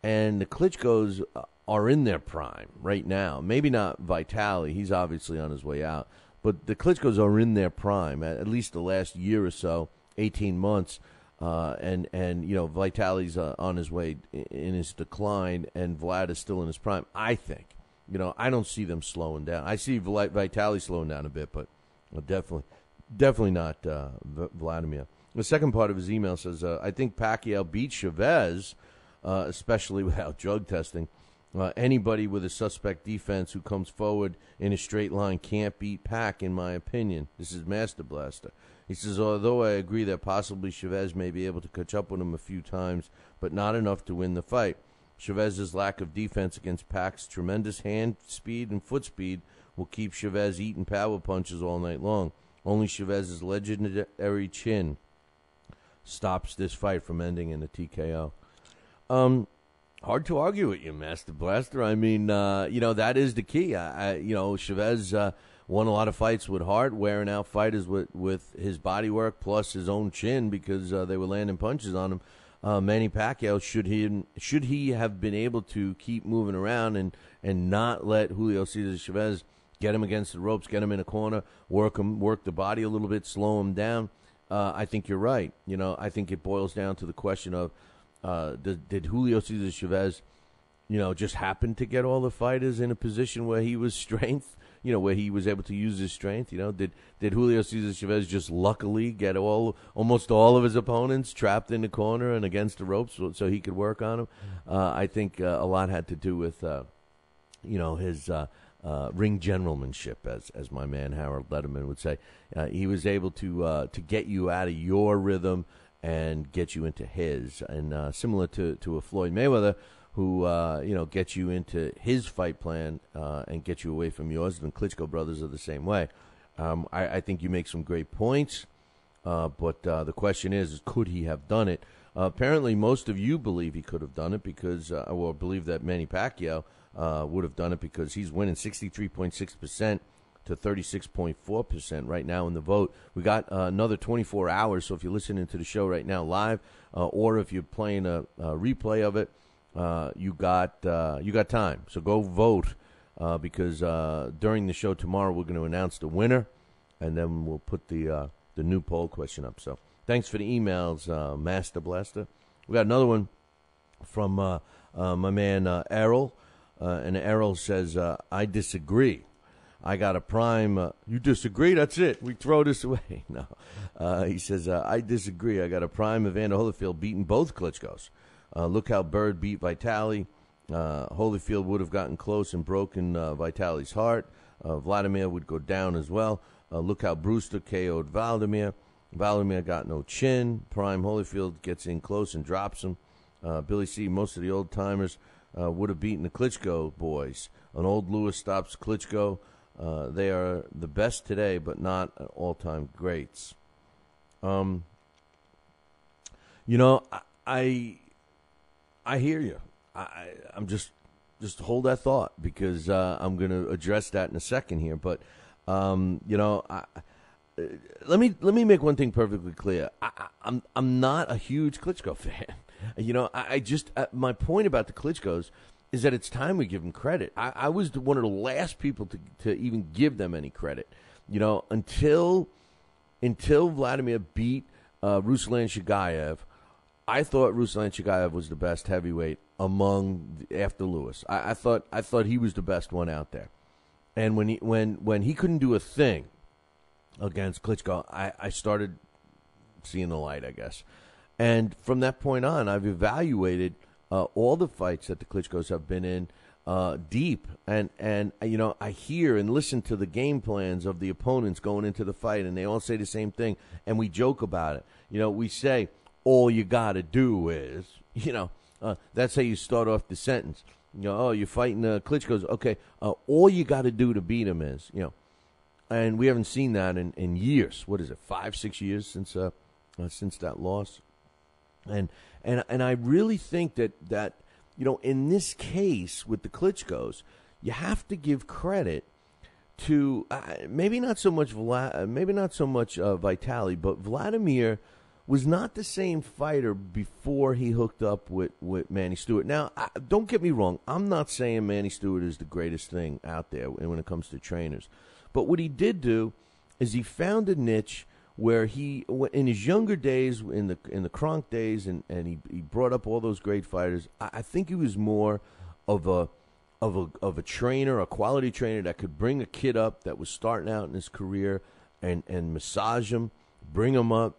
And the Klitschkos are in their prime right now. Maybe not Vitali. He's obviously on his way out. But the Klitschkos are in their prime, at least the last year or so. 18 months, and Vitali's on his way in his decline, and Vlad is still in his prime. I think, I don't see them slowing down. I see Vitali slowing down a bit, but definitely not Vladimir. The second part of his email says, I think Pacquiao beat Chavez, especially without drug testing. Anybody with a suspect defense who comes forward in a straight line can't beat Pac, in my opinion. This is Master Blaster. He says, although I agree that possibly Chavez may be able to catch up with him a few times, but not enough to win the fight. Chavez's lack of defense against Pac's tremendous hand speed and foot speed will keep Chavez eating power punches all night long. Only Chavez's legendary chin stops this fight from ending in a TKO. Hard to argue with you, Master Blaster. I mean, that is the key. Chavez won a lot of fights with heart, wearing out fighters with his body work plus his own chin because they were landing punches on him. Manny Pacquiao, should he have been able to keep moving around and not let Julio Cesar Chavez get him against the ropes, get him in a corner, work the body a little bit, slow him down. I think you're right. I think it boils down to the question of did Julio Cesar Chavez, just happen to get all the fighters in a position where he was strength, where he was able to use his strength? Did Julio Cesar Chavez just luckily get almost all of his opponents trapped in the corner and against the ropes so he could work on them? I think a lot had to do with, his ring generalmanship, as my man Harold Letterman would say. He was able to get you out of your rhythm and get you into his. And similar to a Floyd Mayweather, who gets you into his fight plan and gets you away from yours. And the Klitschko brothers are the same way. I think you make some great points, but the question is could he have done it? Apparently, most of you believe he could have done it because, or believe that Manny Pacquiao would have done it because he's winning 63.6% to 36.4% right now in the vote. We got another 24 hours, so if you're listening to the show right now live, or if you're playing a replay of it, you got time. So go vote because during the show tomorrow we're going to announce the winner, and then we'll put the new poll question up. So thanks for the emails, Master Blaster. We got another one from my man Errol, and Errol says, I disagree. I got a prime. You disagree? That's it. We throw this away. No. He says, I disagree. I got a prime Evander Holyfield beating both Klitschkos. Look how Bird beat Vitali. Holyfield would have gotten close and broken Vitali's heart. Vladimir would go down as well. Look how Brewster KO'd Vladimir. Vladimir got no chin. Prime Holyfield gets in close and drops him. Billy C., most of the old-timers would have beaten the Klitschko boys. An old Lewis stops Klitschko. They are the best today, but not all-time greats. I hear you. I'm just hold that thought because I'm going to address that in a second here. But let me make one thing perfectly clear. I'm not a huge Klitschko fan. I just my point about the Klitschkos is that it's time we give them credit. I was one of the last people to even give them any credit. Until Vladimir beat Ruslan Shagayev, I thought Ruslan Shagayev was the best heavyweight after Lewis. I thought he was the best one out there. And when he couldn't do a thing against Klitschko, I started seeing the light, I guess. And from that point on, I've evaluated all the fights that the Klitschkos have been in deep. And I hear and listen to the game plans of the opponents going into the fight, and they all say the same thing. And we joke about it. We say, all you got to do is, that's how you start off the sentence. You're fighting Klitschko's. Okay, all you got to do to beat him is, and we haven't seen that in years. What is it, 5-6 years since that loss? And I really think that in this case with the Klitschkos, you have to give credit to maybe not so much Vitali, but Vladimir was not the same fighter before he hooked up with Manny Stewart. Now, don't get me wrong. I'm not saying Manny Stewart is the greatest thing out there when it comes to trainers. But what he did do is he found a niche where he, in his younger days, in the Kronk days, and he brought up all those great fighters. I think he was more of a trainer, a quality trainer that could bring a kid up that was starting out in his career and massage him, bring him up,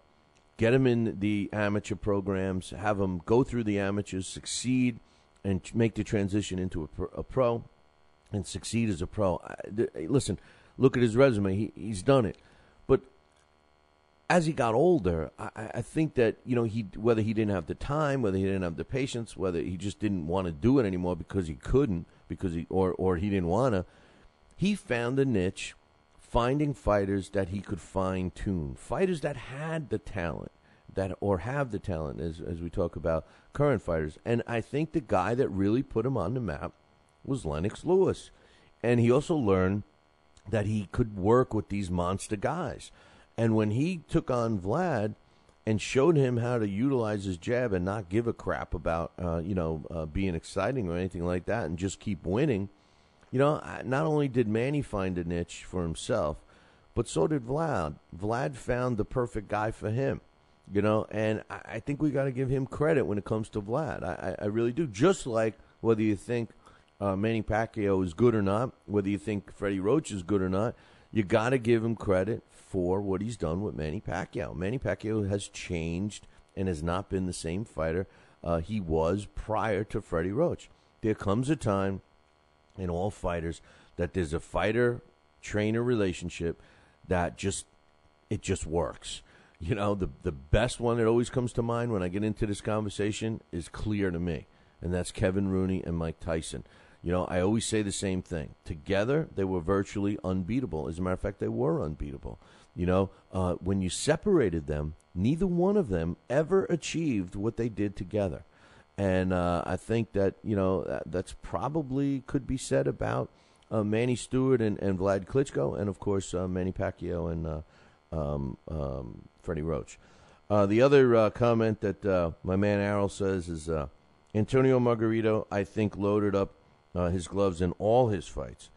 get him in the amateur programs, have him go through the amateurs, succeed, and make the transition into a pro, and succeed as a pro. Listen, look at his resume. He's done it. But as he got older, I think that whether he didn't have the time, whether he didn't have the patience, whether he just didn't want to do it anymore because he couldn't, or he didn't want to, he found a niche. Finding fighters that he could fine-tune, fighters that had the talent, or have the talent, as we talk about current fighters. And I think the guy that really put him on the map was Lennox Lewis. And he also learned that he could work with these monster guys. And when he took on Vlad and showed him how to utilize his jab and not give a crap about being exciting or anything like that and just keep winning, not only did Manny find a niche for himself, but so did Vlad. Vlad found the perfect guy for him, and I think we got to give him credit when it comes to Vlad. I really do. Just like whether you think Manny Pacquiao is good or not, whether you think Freddie Roach is good or not, you got to give him credit for what he's done with Manny Pacquiao. Manny Pacquiao has changed and has not been the same fighter he was prior to Freddie Roach. There comes a time in all fighters that there's a fighter-trainer relationship that just works. The best one that always comes to mind when I get into this conversation is clear to me, and that's Kevin Rooney and Mike Tyson. I always say the same thing. Together, they were virtually unbeatable. As a matter of fact, they were unbeatable. When you separated them, neither one of them ever achieved what they did together. And I think that, that's probably could be said about Manny Stewart and Vlad Klitschko, and, of course, Manny Pacquiao and Freddie Roach. The other comment that my man Errol says is Antonio Margarito, I think, loaded up his gloves in all his fights.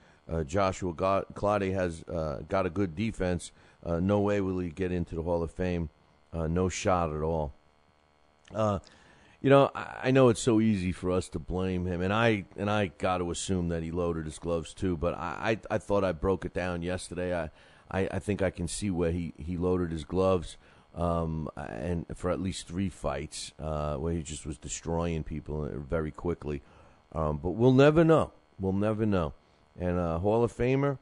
Joshua Clottey has got a good defense. No way will he get into the Hall of Fame. No shot at all. I know it's so easy for us to blame him, and I got to assume that he loaded his gloves too. But I thought I broke it down yesterday. I think I can see where he loaded his gloves, and for at least 3 fights where he just was destroying people very quickly. But we'll never know. We'll never know. And Hall of Famer,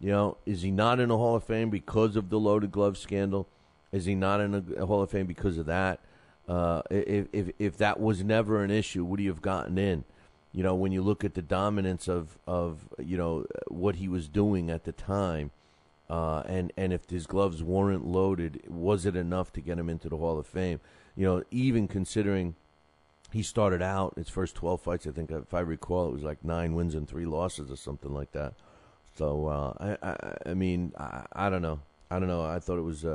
is he not in the Hall of Fame because of the loaded glove scandal? Is he not in the Hall of Fame because of that? If that was never an issue, would he have gotten in? When you look at the dominance of what he was doing at the time, and if his gloves weren't loaded, was it enough to get him into the Hall of Fame? Even considering he started out his first 12 fights, I think, if I recall, it was like 9 wins and 3 losses or something like that. So I mean, I don't know. I thought it was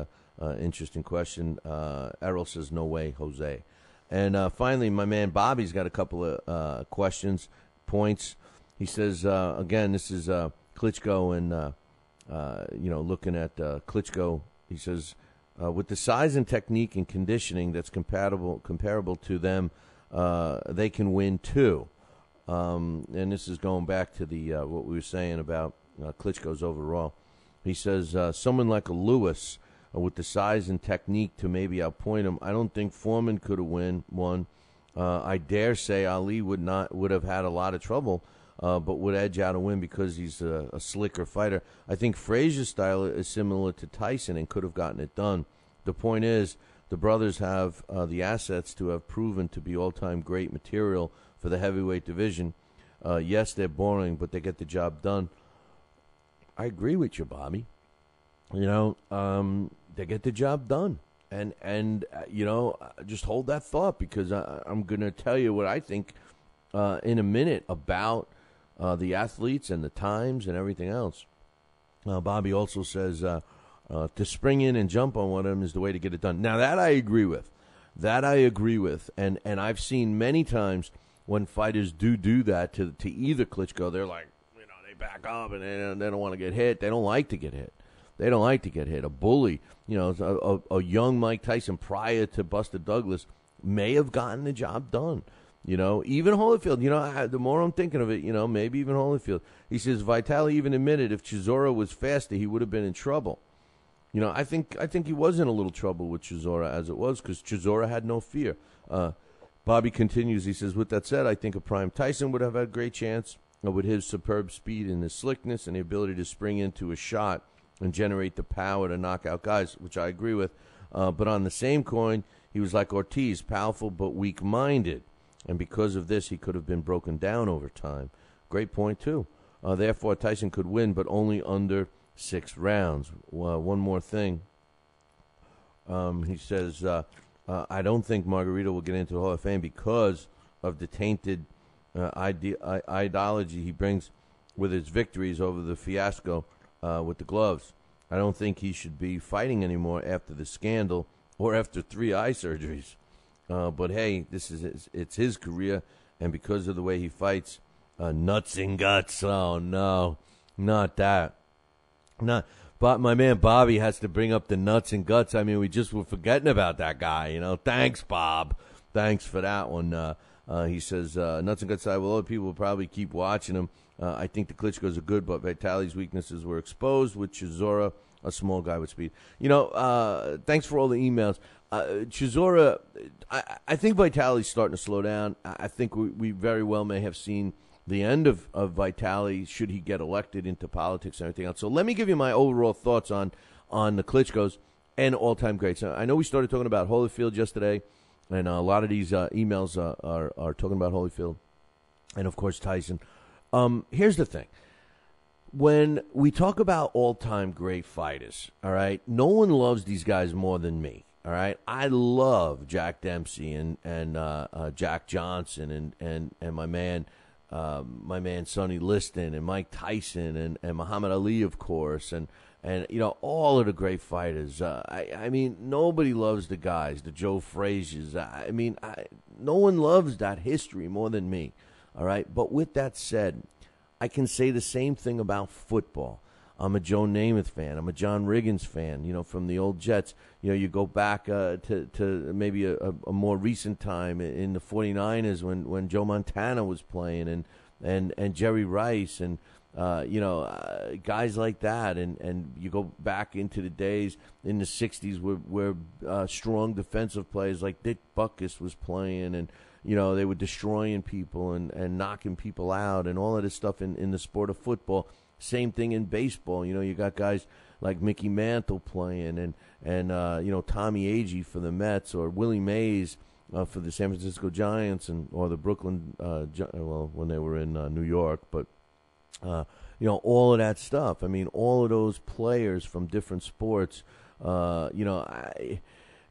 interesting question. Errol says, no way, Jose. And finally, my man Bobby's got a couple of points. He says, again, this is Klitschko and, looking at Klitschko. He says, with the size and technique and conditioning that's comparable to them, they can win too. And this is going back to the what we were saying about Klitschko's overall. He says, someone like a Lewis with the size and technique to maybe outpoint him. I don't think Foreman could have won. I dare say Ali would have had a lot of trouble, but would edge out a win because he's a slicker fighter. I think Frazier's style is similar to Tyson and could have gotten it done. The point is, the brothers have the assets to have proven to be all-time great material for the heavyweight division. Yes, they're boring, but they get the job done. I agree with you, Bobby. They get the job done. And just hold that thought, because I'm going to tell you what I think in a minute about the athletes and the times and everything else. Bobby also says to spring in and jump on one of them is the way to get it done. Now, that I agree with. And I've seen many times when fighters do that to either Klitschko, they're like, they back up and they don't want to get hit. They don't like to get hit. A bully, a young Mike Tyson prior to Buster Douglas may have gotten the job done. Even Holyfield, the more I'm thinking of it, maybe even Holyfield. He says Vitali even admitted if Chisora was faster, he would have been in trouble. I think he was in a little trouble with Chisora as it was, because Chisora had no fear. Bobby continues. He says, with that said, I think a prime Tyson would have had a great chance with his superb speed and his slickness and the ability to spring into a shot and generate the power to knock out guys, which I agree with. But on the same coin, he was like Ortiz, powerful but weak-minded. And because of this, he could have been broken down over time. Great point, too. Therefore, Tyson could win, but only under 6 rounds. One more thing. He says, I don't think Margarito will get into the Hall of Fame because of the tainted ideology he brings with his victories over the fiasco with the gloves. I don't think he should be fighting anymore after the scandal or after 3 eye surgeries. But hey, it's his career, and because of the way he fights, Nuts and guts. Oh, no. Not that. But my man Bobby has to bring up the nuts and guts. I mean, we just were forgetting about that guy, you know. Thanks, Bob. Thanks for that one. He says, nuts and guts side, well, other people will probably keep watching him. I think the Klitschkos are good, but Vitali's weaknesses were exposed with Chisora, a small guy with speed. You know, thanks for all the emails. Chisora, I think Vitali's starting to slow down. I think we very well may have seen the end of Vitali should he get elected into politics and everything else. So let me give you my overall thoughts on the Klitschkos and all-time greats. I know we started talking about Holyfield yesterday, and a lot of these emails are talking about Holyfield and, of course, Tyson. Here's the thing. When we talk about all-time great fighters, all right, no one loves these guys more than me, all right? I love Jack Dempsey and Jack Johnson and my man Sonny Liston and Mike Tyson and Muhammad Ali, of course, and you know, all of the great fighters. I mean, nobody loves the guys, the Joe Frazier's. I mean, no one loves that history more than me, all right? But with that said, I can say the same thing about football. I'm a Joe Namath fan. I'm a John Riggins fan, you know, from the old Jets. You know, you go back to maybe a more recent time in the 49ers when Joe Montana was playing and Jerry Rice and, you know, guys like that. And you go back into the days in the 60s where strong defensive players like Dick Butkus was playing and, you know, they were destroying people and knocking people out and all of this stuff in the sport of football. Same thing in baseball. You know, you got guys like Mickey Mantle playing and you know, Tommy Agee for the Mets or Willie Mays for the San Francisco Giants or the Brooklyn, well, when they were in New York. But, you know, all of that stuff. I mean, all of those players from different sports, you know,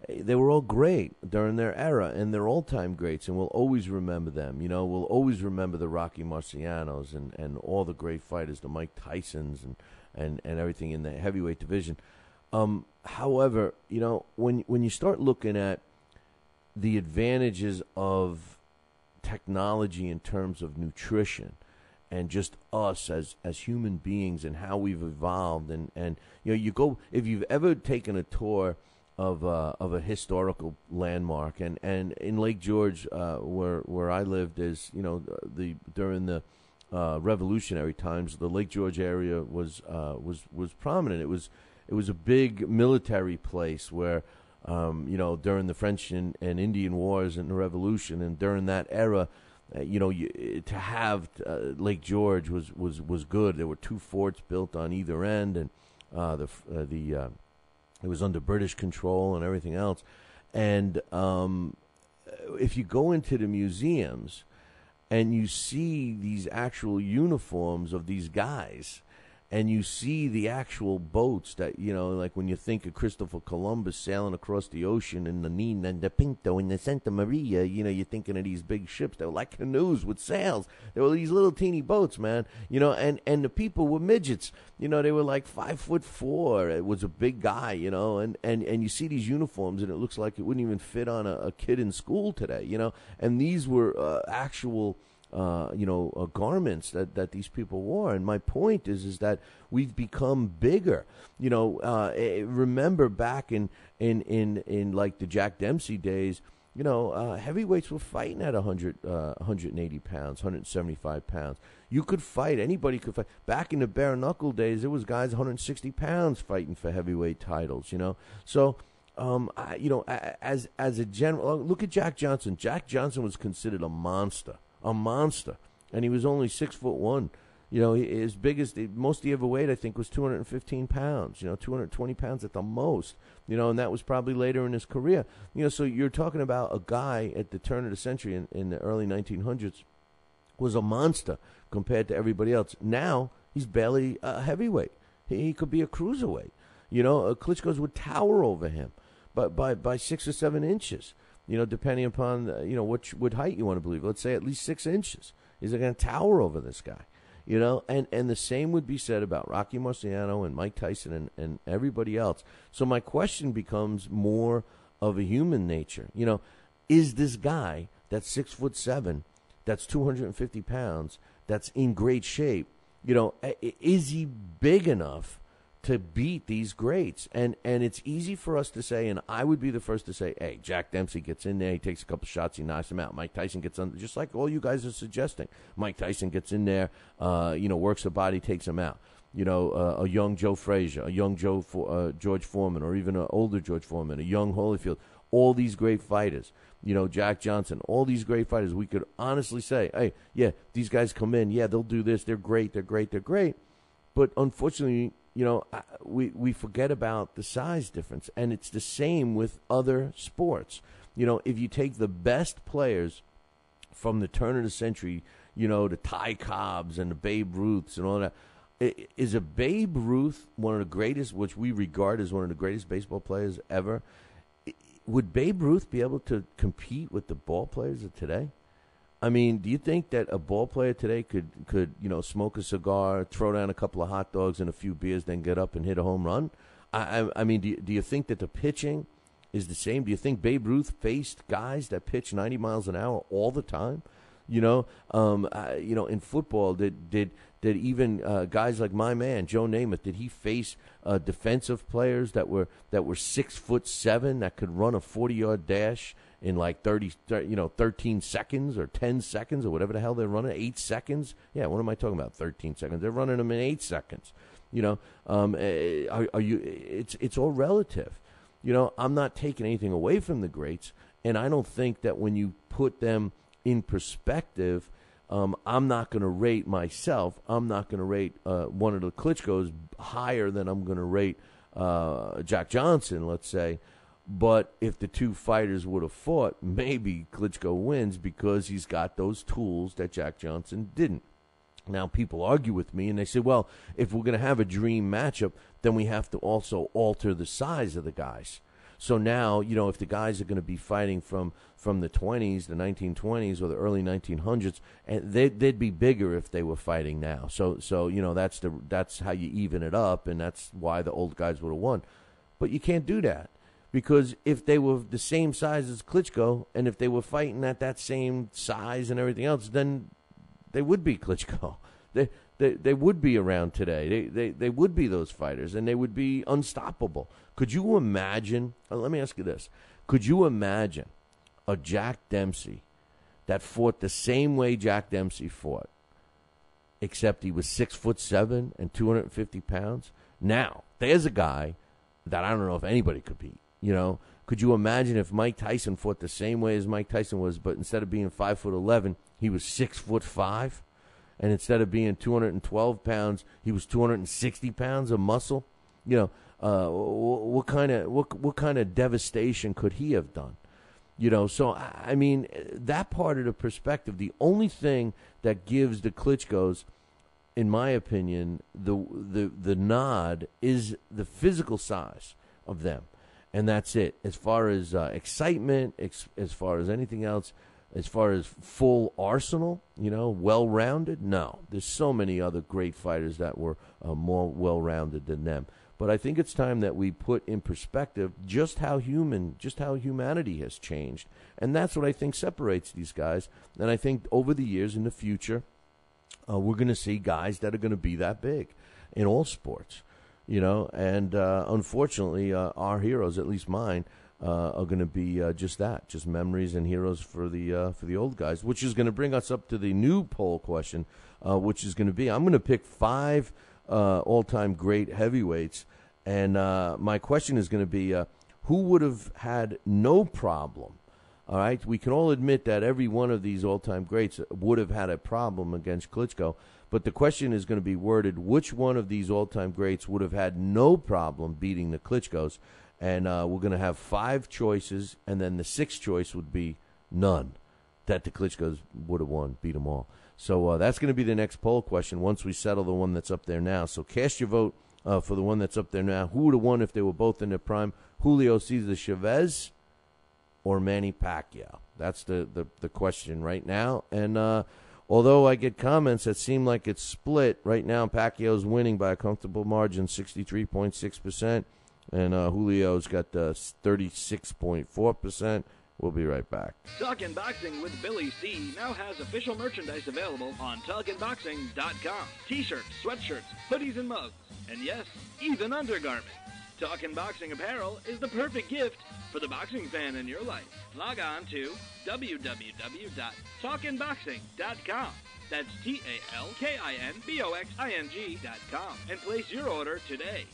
they were all great during their era, and they're all-time greats, and we'll always remember them. You know, we'll always remember the Rocky Marcianos and all the great fighters, the Mike Tysons and everything in the heavyweight division. However, you know, when you start looking at the advantages of technology in terms of nutrition and just us as human beings and how we've evolved, and you know, you go, if you've ever taken a tour of a historical landmark, and in Lake George, where I lived, is, you know, during the Revolutionary times, the Lake George area was prominent. It was a big military place where, you know, during the French and Indian Wars and the Revolution, and during that era, you know, to have Lake George was good. There were 2 forts built on either end, and it was under British control and everything else. And if you go into the museums and you see these actual uniforms of these guys, and you see the actual boats that, you know, like when you think of Christopher Columbus sailing across the ocean in the Nina and the Pinto and the Santa Maria, you know, you're thinking of these big ships. They were like canoes with sails. They were these little teeny boats, man, you know, and the people were midgets. You know, they were like 5'4". It was a big guy, you know, and you see these uniforms, and it looks like it wouldn't even fit on a kid in school today, you know, and these were actual you know, garments that these people wore. And my point is that we've become bigger. You know, remember back in like the Jack Dempsey days, you know, heavyweights were fighting at 180 pounds, 175 pounds. You could fight. Anybody could fight. Back in the bare knuckle days, there was guys 160 pounds fighting for heavyweight titles, you know. So, you know, as a general, look at Jack Johnson. Jack Johnson was considered a monster, and he was only 6'1". You know, his biggest, most he ever weighed, I think, was 215 pounds. You know, 220 pounds at the most. You know, and that was probably later in his career. You know, so you're talking about a guy at the turn of the century in the early 1900s was a monster compared to everybody else. Now he's barely a heavyweight. He could be a cruiserweight. You know, Klitschkos would tower over him, but by 6 or 7 inches. You know, depending upon, you know, what height you want to believe. Let's say at least 6 inches. He's going to tower over this guy. You know, and the same would be said about Rocky Marciano and Mike Tyson and everybody else. So my question becomes more of a human nature. You know, is this guy that's 6'7", that's 250 pounds, that's in great shape, is he big enough to beat these greats? And it's easy for us to say, and I would be the first to say, hey, Jack Dempsey gets in there, he takes a couple shots, he knocks him out. Mike Tyson gets on, just like all you guys are suggesting. Mike Tyson gets in there, works the body, takes him out. A young Joe Frazier, a young George Foreman, or even an older George Foreman, a young Holyfield. All these great fighters, Jack Johnson, all these great fighters, we could honestly say, hey, yeah, these guys come in, yeah, they'll do this, they're great. But unfortunately, we forget about the size difference. And it's the same with other sports. If you take the best players from the turn of the century, the Ty Cobbs and the Babe Ruths and all that, is a Babe Ruth one of the greatest, which we regard as one of the greatest baseball players ever? Would Babe Ruth be able to compete with the ball players of today? I mean, do you think that a ball player today could smoke a cigar, throw down a couple of hot dogs and a few beers, then get up and hit a home run? I mean, do you think that the pitching is the same? Do you think Babe Ruth faced guys that pitch 90 miles an hour all the time? In football, did even guys like my man Joe Namath, did he face defensive players that were 6'7" that could run a 40-yard dash in like 13 seconds or 10 seconds or whatever the hell they're running? 8 seconds? Yeah, what am I talking about? 13 seconds? They're running them in 8 seconds. It's all relative. I'm not taking anything away from the greats, and I don't think that when you put them in perspective, I'm not going to rate myself. I'm not going to rate one of the Klitschkos higher than I'm going to rate Jack Johnson, let's say. But if the two fighters would have fought, maybe Klitschko wins because he's got those tools that Jack Johnson didn't. Now, people argue with me, and they say, well, if we're going to have a dream matchup, then we have to also alter the size of the guys. So now, if the guys are going to be fighting from the 20s, the 1920s, or the early 1900s, and they'd be bigger if they were fighting now. So that's how you even it up, and that's why the old guys would have won. But you can't do that, because if they were the same size as Klitschko, and if they were fighting at that same size and everything else, then they would be Klitschko. They would be around today. They would be those fighters, and they would be unstoppable. Could you imagine? Let me ask you this: could you imagine a Jack Dempsey that fought the same way Jack Dempsey fought, except he was 6'7" and 250 pounds? Now, there's a guy that I don't know if anybody could beat. Could you imagine if Mike Tyson fought the same way as Mike Tyson was, but instead of being 5'11", he was 6'5"? And instead of being 212 pounds, he was 260 pounds of muscle. What kind of devastation could he have done? So I mean, that part of the perspective, the only thing that gives the Klitschkos, in my opinion, the nod is the physical size of them, and that's it. As far as excitement, as far as anything else. As far as full arsenal, well-rounded, no. There's so many other great fighters that were more well-rounded than them. But I think it's time that we put in perspective just how humanity has changed. And that's what I think separates these guys. And I think over the years in the future, we're going to see guys that are going to be that big in all sports. And unfortunately, our heroes, at least mine, are going to be just that, just memories and heroes for the old guys, which is going to bring us up to the new poll question, which is going to be, I'm going to pick 5 all-time great heavyweights, and my question is going to be, who would have had no problem? All right, we can all admit that every one of these all-time greats would have had a problem against Klitschko, but the question is going to be worded, which one of these all-time greats would have had no problem beating the Klitschkos? And we're going to have 5 choices, and then the 6th choice would be none, that the Klitschkos would have won, beat them all. So that's going to be the next poll question once we settle the one that's up there now. So cast your vote for the one that's up there now. Who would have won if they were both in their prime? Julio Cesar Chavez or Manny Pacquiao? That's the question right now. And although I get comments that seem like it's split, right now Pacquiao's winning by a comfortable margin, 63.6%. And Julio's got 36.4%, We'll be right back. Talkin' Boxing with Billy C. now has official merchandise available on TalkinBoxing.com. T-shirts, sweatshirts, hoodies, and mugs. And yes, even undergarments. Talkin' Boxing apparel is the perfect gift for the boxing fan in your life. Log on to www.talkinboxing.com. That's TalkinBoxing.com and place your order today.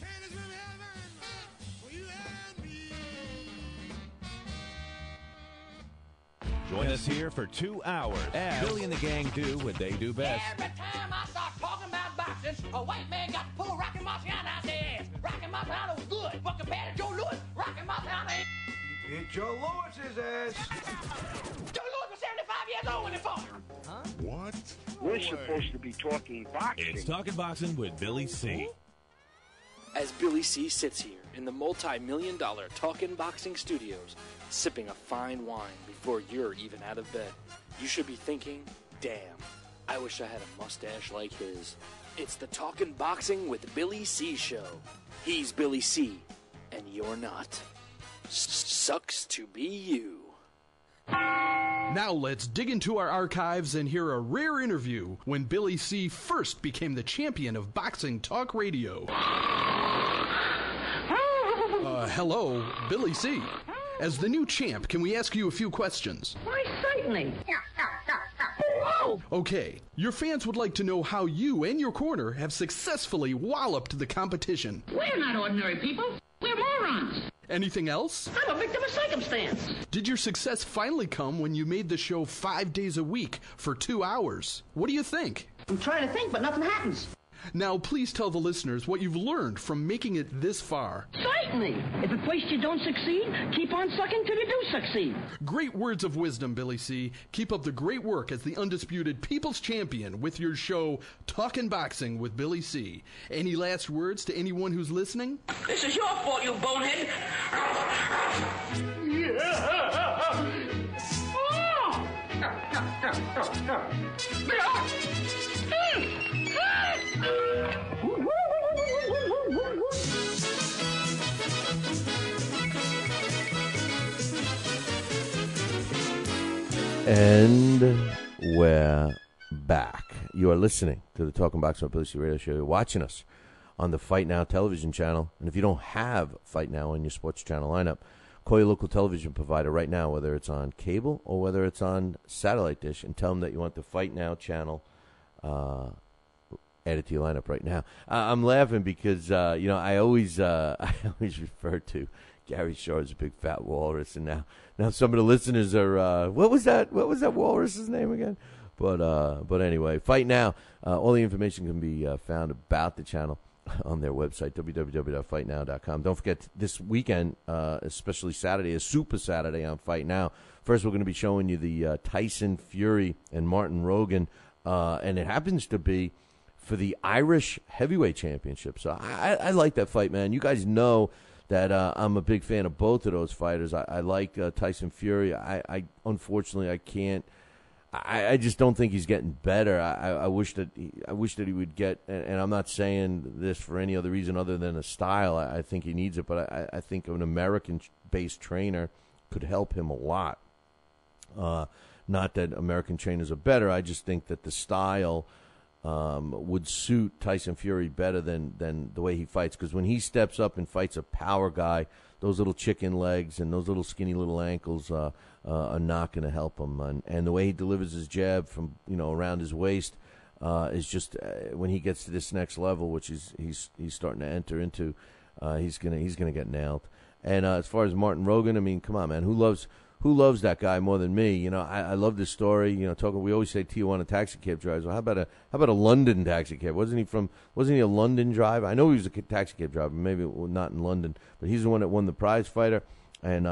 Join us here for 2 hours as Billy and the gang do what they do best. Every time I start talking about boxing, a white man got to pull Rocky Marciano out their ass. Rocky Marciano was good, but compared to Joe Louis, Rocky Marciano ain't. Beat Joe Lewis's ass. Joe Louis was 75 years old when he fought. Huh? What? We're supposed to be talking boxing. It's Talking Boxing with Billy C. As Billy C. sits here in the multi-million-dollar Talkin' Boxing Studios, sipping a fine wine before you're even out of bed, you should be thinking, damn, I wish I had a mustache like his. It's the Talkin' Boxing with Billy C. show. He's Billy C., and you're not. Sucks to be you. Now let's dig into our archives and hear a rare interview when Billy C. first became the champion of boxing talk radio. Hello, Billy C. As the new champ, can we ask you a few questions? Why, certainly. Okay, your fans would like to know how you and your corner have successfully walloped the competition. We're not ordinary people. We're morons. Anything else? I'm a victim of circumstance. Did your success finally come when you made the show 5 days a week for 2 hours? What do you think? I'm trying to think, but nothing happens. Now, please tell the listeners what you've learned from making it this far. Certainly. If at first you don't succeed, keep on sucking till you do succeed. Great words of wisdom, Billy C. Keep up the great work as the undisputed People's Champion with your show, Talkin' Boxing with Billy C. Any last words to anyone who's listening? This is your fault, you bonehead. And we're back. You are listening to the Talking Boxing with Billy C. radio show. You're watching us on the Fight Now television channel. And if you don't have Fight Now on your sports channel lineup, call your local television provider right now, whether it's on cable or whether it's on satellite dish, and tell them that you want the Fight Now channel added to your lineup right now. I'm laughing because, I always refer to Gary Shaw as a big fat walrus, and now some of the listeners are, what was that walrus's name again? But anyway, Fight Now. All the information can be found about the channel on their website, www.fightnow.com. Don't forget this weekend, especially Saturday, is Super Saturday on Fight Now. First, we're going to be showing you the Tyson Fury and Martin Rogan, and it happens to be for the Irish Heavyweight Championship. So I like that fight, man. You guys know that I'm a big fan of both of those fighters. I like Tyson Fury. I unfortunately I can't. I just don't think he's getting better. I wish that he would get. And I'm not saying this for any other reason other than a style. I think he needs it, but I think an American-based trainer could help him a lot. Not that American trainers are better. I just think that the style would suit Tyson Fury better than the way he fights. Because when he steps up and fights a power guy, those little chicken legs and those little skinny little ankles are not going to help him. And the way he delivers his jab from around his waist is just when he gets to this next level, which he's starting to enter into, he's gonna get nailed. And as far as Martin Rogan, I mean, come on, man, who loves that guy more than me? I love this story. We always say Tijuana taxi cab drivers. Well, how about a London taxi cab? Wasn't he a London driver? I know he was a taxi cab driver, maybe not in London, but he's the one that won the prize fighter. And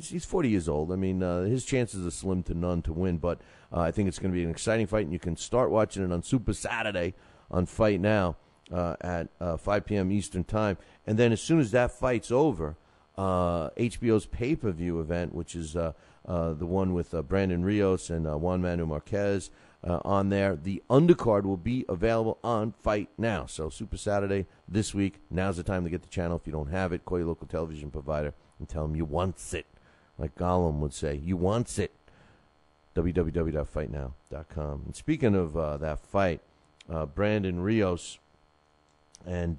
he's 40 years old. I mean, his chances are slim to none to win. But I think it's going to be an exciting fight, and you can start watching it on Super Saturday on Fight Now at 5 p.m. Eastern Time. And then as soon as that fight's over, HBO's pay-per-view event, which is the one with Brandon Rios and Juan Manuel Marquez on there. The undercard will be available on Fight Now. So Super Saturday this week. Now's the time to get the channel. If you don't have it, call your local television provider and tell them you want it. like Gollum would say. You wants it. www.fightnow.com. And speaking of that fight, Brandon Rios and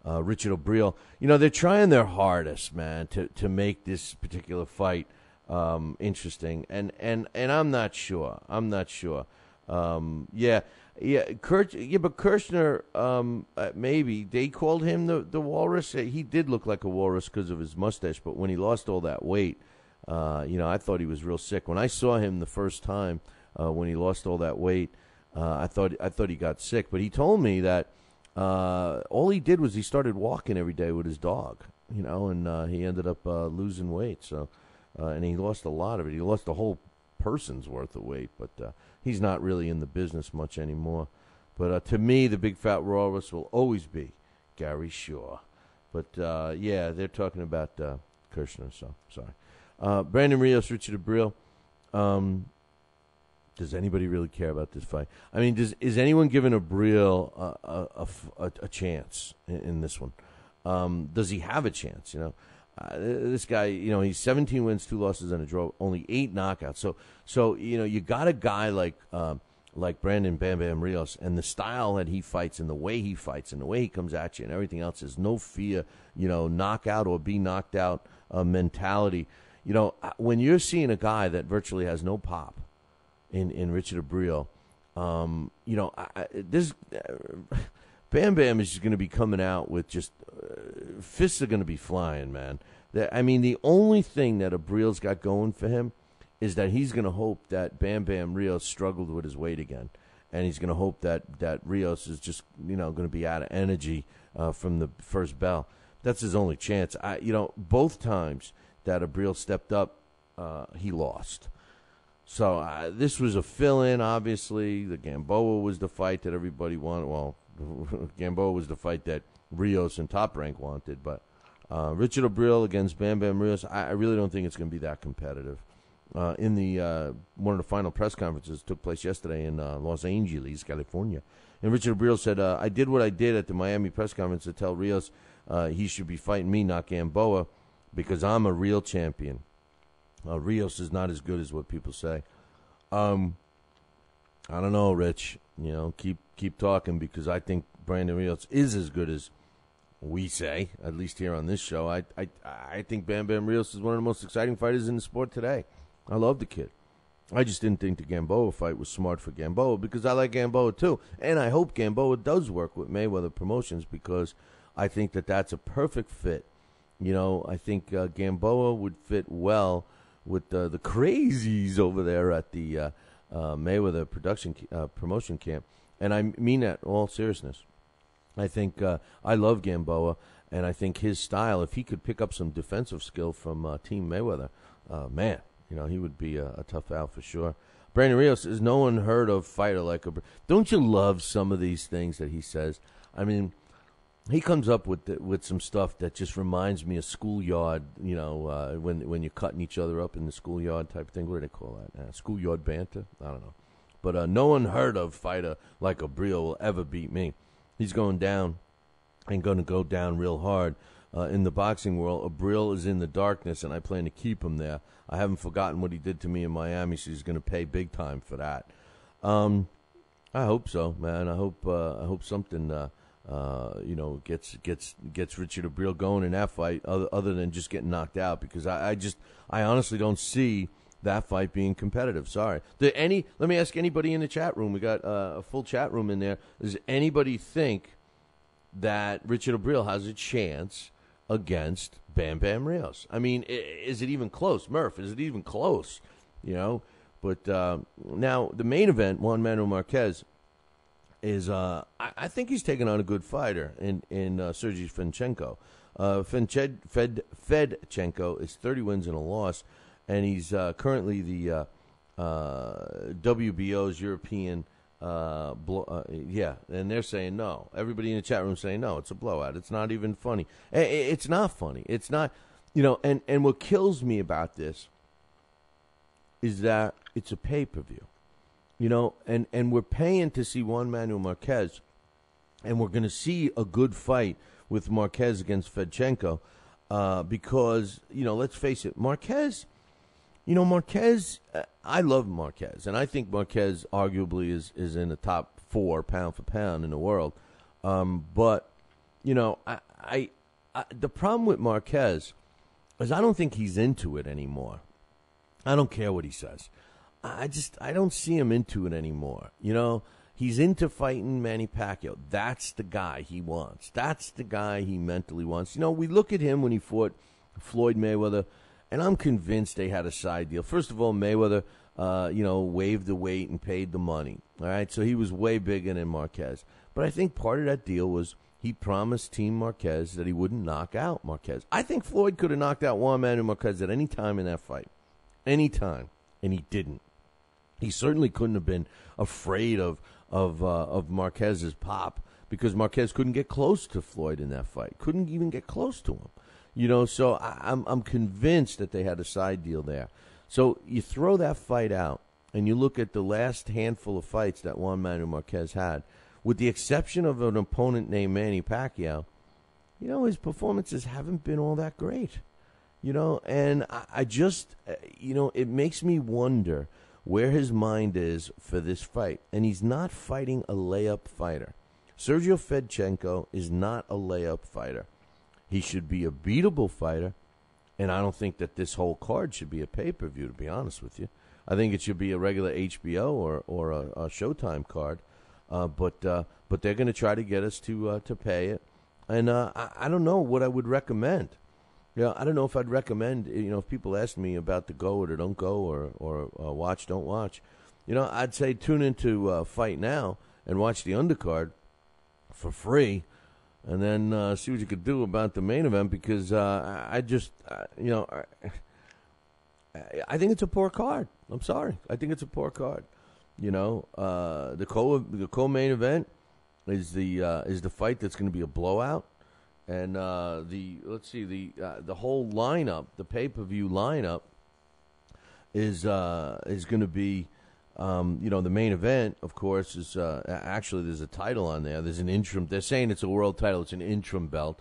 Richard Abril, they're trying their hardest, man, to make this particular fight interesting. And I'm not sure. But Kirshner, maybe they called him the walrus. He did look like a walrus because of his mustache, but when he lost all that weight, I thought he was real sick. When I saw him the first time, when he lost all that weight, I thought he got sick. But he told me that all he did was he started walking every day with his dog, and he ended up losing weight. So, and he lost a lot of it. He lost a whole person's worth of weight, but he's not really in the business much anymore. But to me, the big fat walrus will always be Gary Shaw. But they're talking about Kirshner. So sorry. Brandon Rios, Richard Abril. Does anybody really care about this fight? I mean, is anyone giving Abril a chance in this one? Does he have a chance? This guy, he's 17 wins, 2 losses, and a draw, only 8 knockouts. So you got a guy like Brandon Bam Bam Rios, and the style that he fights, and the way he fights, and the way he comes at you, and everything else. There's no fear, knockout or be knocked out mentality. When you're seeing a guy that virtually has no pop in Richard Abril, this Bam Bam is just going to be coming out with just fists are going to be flying, man. The only thing that Abril's got going for him is that he's going to hope that Bam Bam Rios struggled with his weight again, and he's going to hope that Rios is just going to be out of energy from the first bell. That's his only chance. Both times that Abril stepped up, he lost. So this was a fill-in, obviously. The Gamboa was the fight that everybody wanted. Well, Gamboa was the fight that Rios and Top Rank wanted. But Richard Abril against Bam Bam Rios, I really don't think it's going to be that competitive. In the one of the final press conferences took place yesterday in Los Angeles, California. And Richard Abril said, I did what I did at the Miami press conference to tell Rios he should be fighting me, not Gamboa, because I'm a real champion. Rios is not as good as what people say. I don't know, Rich. Keep talking, because I think Brandon Rios is as good as we say, at least here on this show. I think Bam Bam Rios is one of the most exciting fighters in the sport today. I love the kid. I just didn't think the Gamboa fight was smart for Gamboa, because I like Gamboa too. And I hope Gamboa does work with Mayweather Promotions, because I think that that's a perfect fit. I think Gamboa would fit well with the crazies over there at the Mayweather promotion camp. And I mean that in all seriousness. I think I love Gamboa, and I think his style, if he could pick up some defensive skill from Team Mayweather, man, he would be a tough out for sure. Brandon Rios is no one heard of fighter like a. Don't you love some of these things that he says? I mean, he comes up with some stuff that just reminds me of schoolyard, when you're cutting each other up in the schoolyard type of thing. What do they call that? Schoolyard banter? I don't know. But no one heard of fighter like Abril will ever beat me. He's going down and going to go down real hard. In the boxing world, Abril is in the darkness, and I plan to keep him there. I haven't forgotten what he did to me in Miami, so he's going to pay big time for that. I hope so, man. I hope something gets Richard Abril going in that fight, other than just getting knocked out, because I honestly don't see that fight being competitive. Sorry. Let me ask anybody in the chat room. We got a full chat room in there. Does anybody think that Richard Abril has a chance against Bam Bam Rios? I mean, is it even close? Murph, is it even close? But now the main event, Juan Manuel Marquez, is I think he's taking on a good fighter in Sergey Fedchenko. Fedchenko is 30 wins and a loss, and he's currently the WBO's European and they're saying no. Everybody in the chat room saying no, it's a blowout. It's not even funny. It's not funny. It's not, and what kills me about this is that it's a pay-per-view. And we're paying to see Juan Manuel Marquez, and we're going to see a good fight with Marquez against Fedchenko, because, let's face it, Marquez Marquez, I love Marquez, and I think Marquez arguably is in the top 4 pound for pound in the world. But I the problem with Marquez is I don't think he's into it anymore. I don't care what he says. I don't see him into it anymore. He's into fighting Manny Pacquiao. That's the guy he wants. That's the guy he mentally wants. We look at him when he fought Floyd Mayweather, and I'm convinced they had a side deal. First of all, Mayweather, waived the weight and paid the money. All right, so he was way bigger than Marquez. But I think part of that deal was he promised Team Marquez that he wouldn't knock out Marquez. I think Floyd could have knocked out Juan Manuel Marquez at any time in that fight. Any time, and he didn't. He certainly couldn't have been afraid of Marquez's pop because Marquez couldn't get close to Floyd in that fight. Couldn't even get close to him. So I'm convinced that they had a side deal there. So you throw that fight out, and you look at the last handful of fights that Juan Manuel Marquez had, with the exception of an opponent named Manny Pacquiao, his performances haven't been all that great. And I just, it makes me wonder where his mind is for this fight. And he's not fighting a layup fighter. Sergio Fedchenko is not a layup fighter. He should be a beatable fighter, and I don't think that this whole card should be a pay-per-view, to be honest with you. I think it should be a regular HBO or a Showtime card. But they're going to try to get us to pay it. And I don't know what I would recommend. I don't know if I'd recommend, if people ask me about the go or don't go or watch, don't watch, I'd say tune into Fight Now and watch the undercard for free and then see what you could do about the main event because I think it's a poor card. I'm sorry. I think it's a poor card. The co-main event is the fight that's going to be a blowout. And the whole lineup, the pay-per-view lineup, is going to be, the main event. Of course, is actually there's a title on there. There's an interim. They're saying it's a world title. It's an interim belt.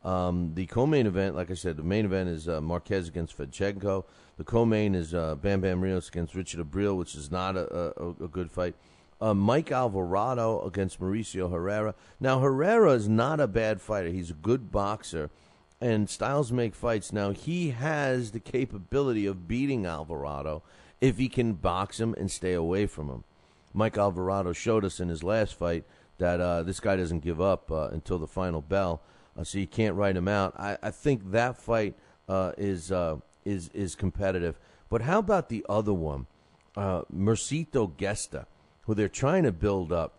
The co-main event, like I said, the main event is Marquez against Fedchenko. The co-main is Bam Bam Rios against Rios-Abril, which is not a good fight. Mike Alvarado against Mauricio Herrera. Now, Herrera is not a bad fighter. He's a good boxer, and styles make fights. Now, he has the capability of beating Alvarado if he can box him and stay away from him. Mike Alvarado showed us in his last fight that this guy doesn't give up until the final bell, so you can't write him out. I think that fight is competitive. But how about the other one, Mercito Gesta, who they're trying to build up?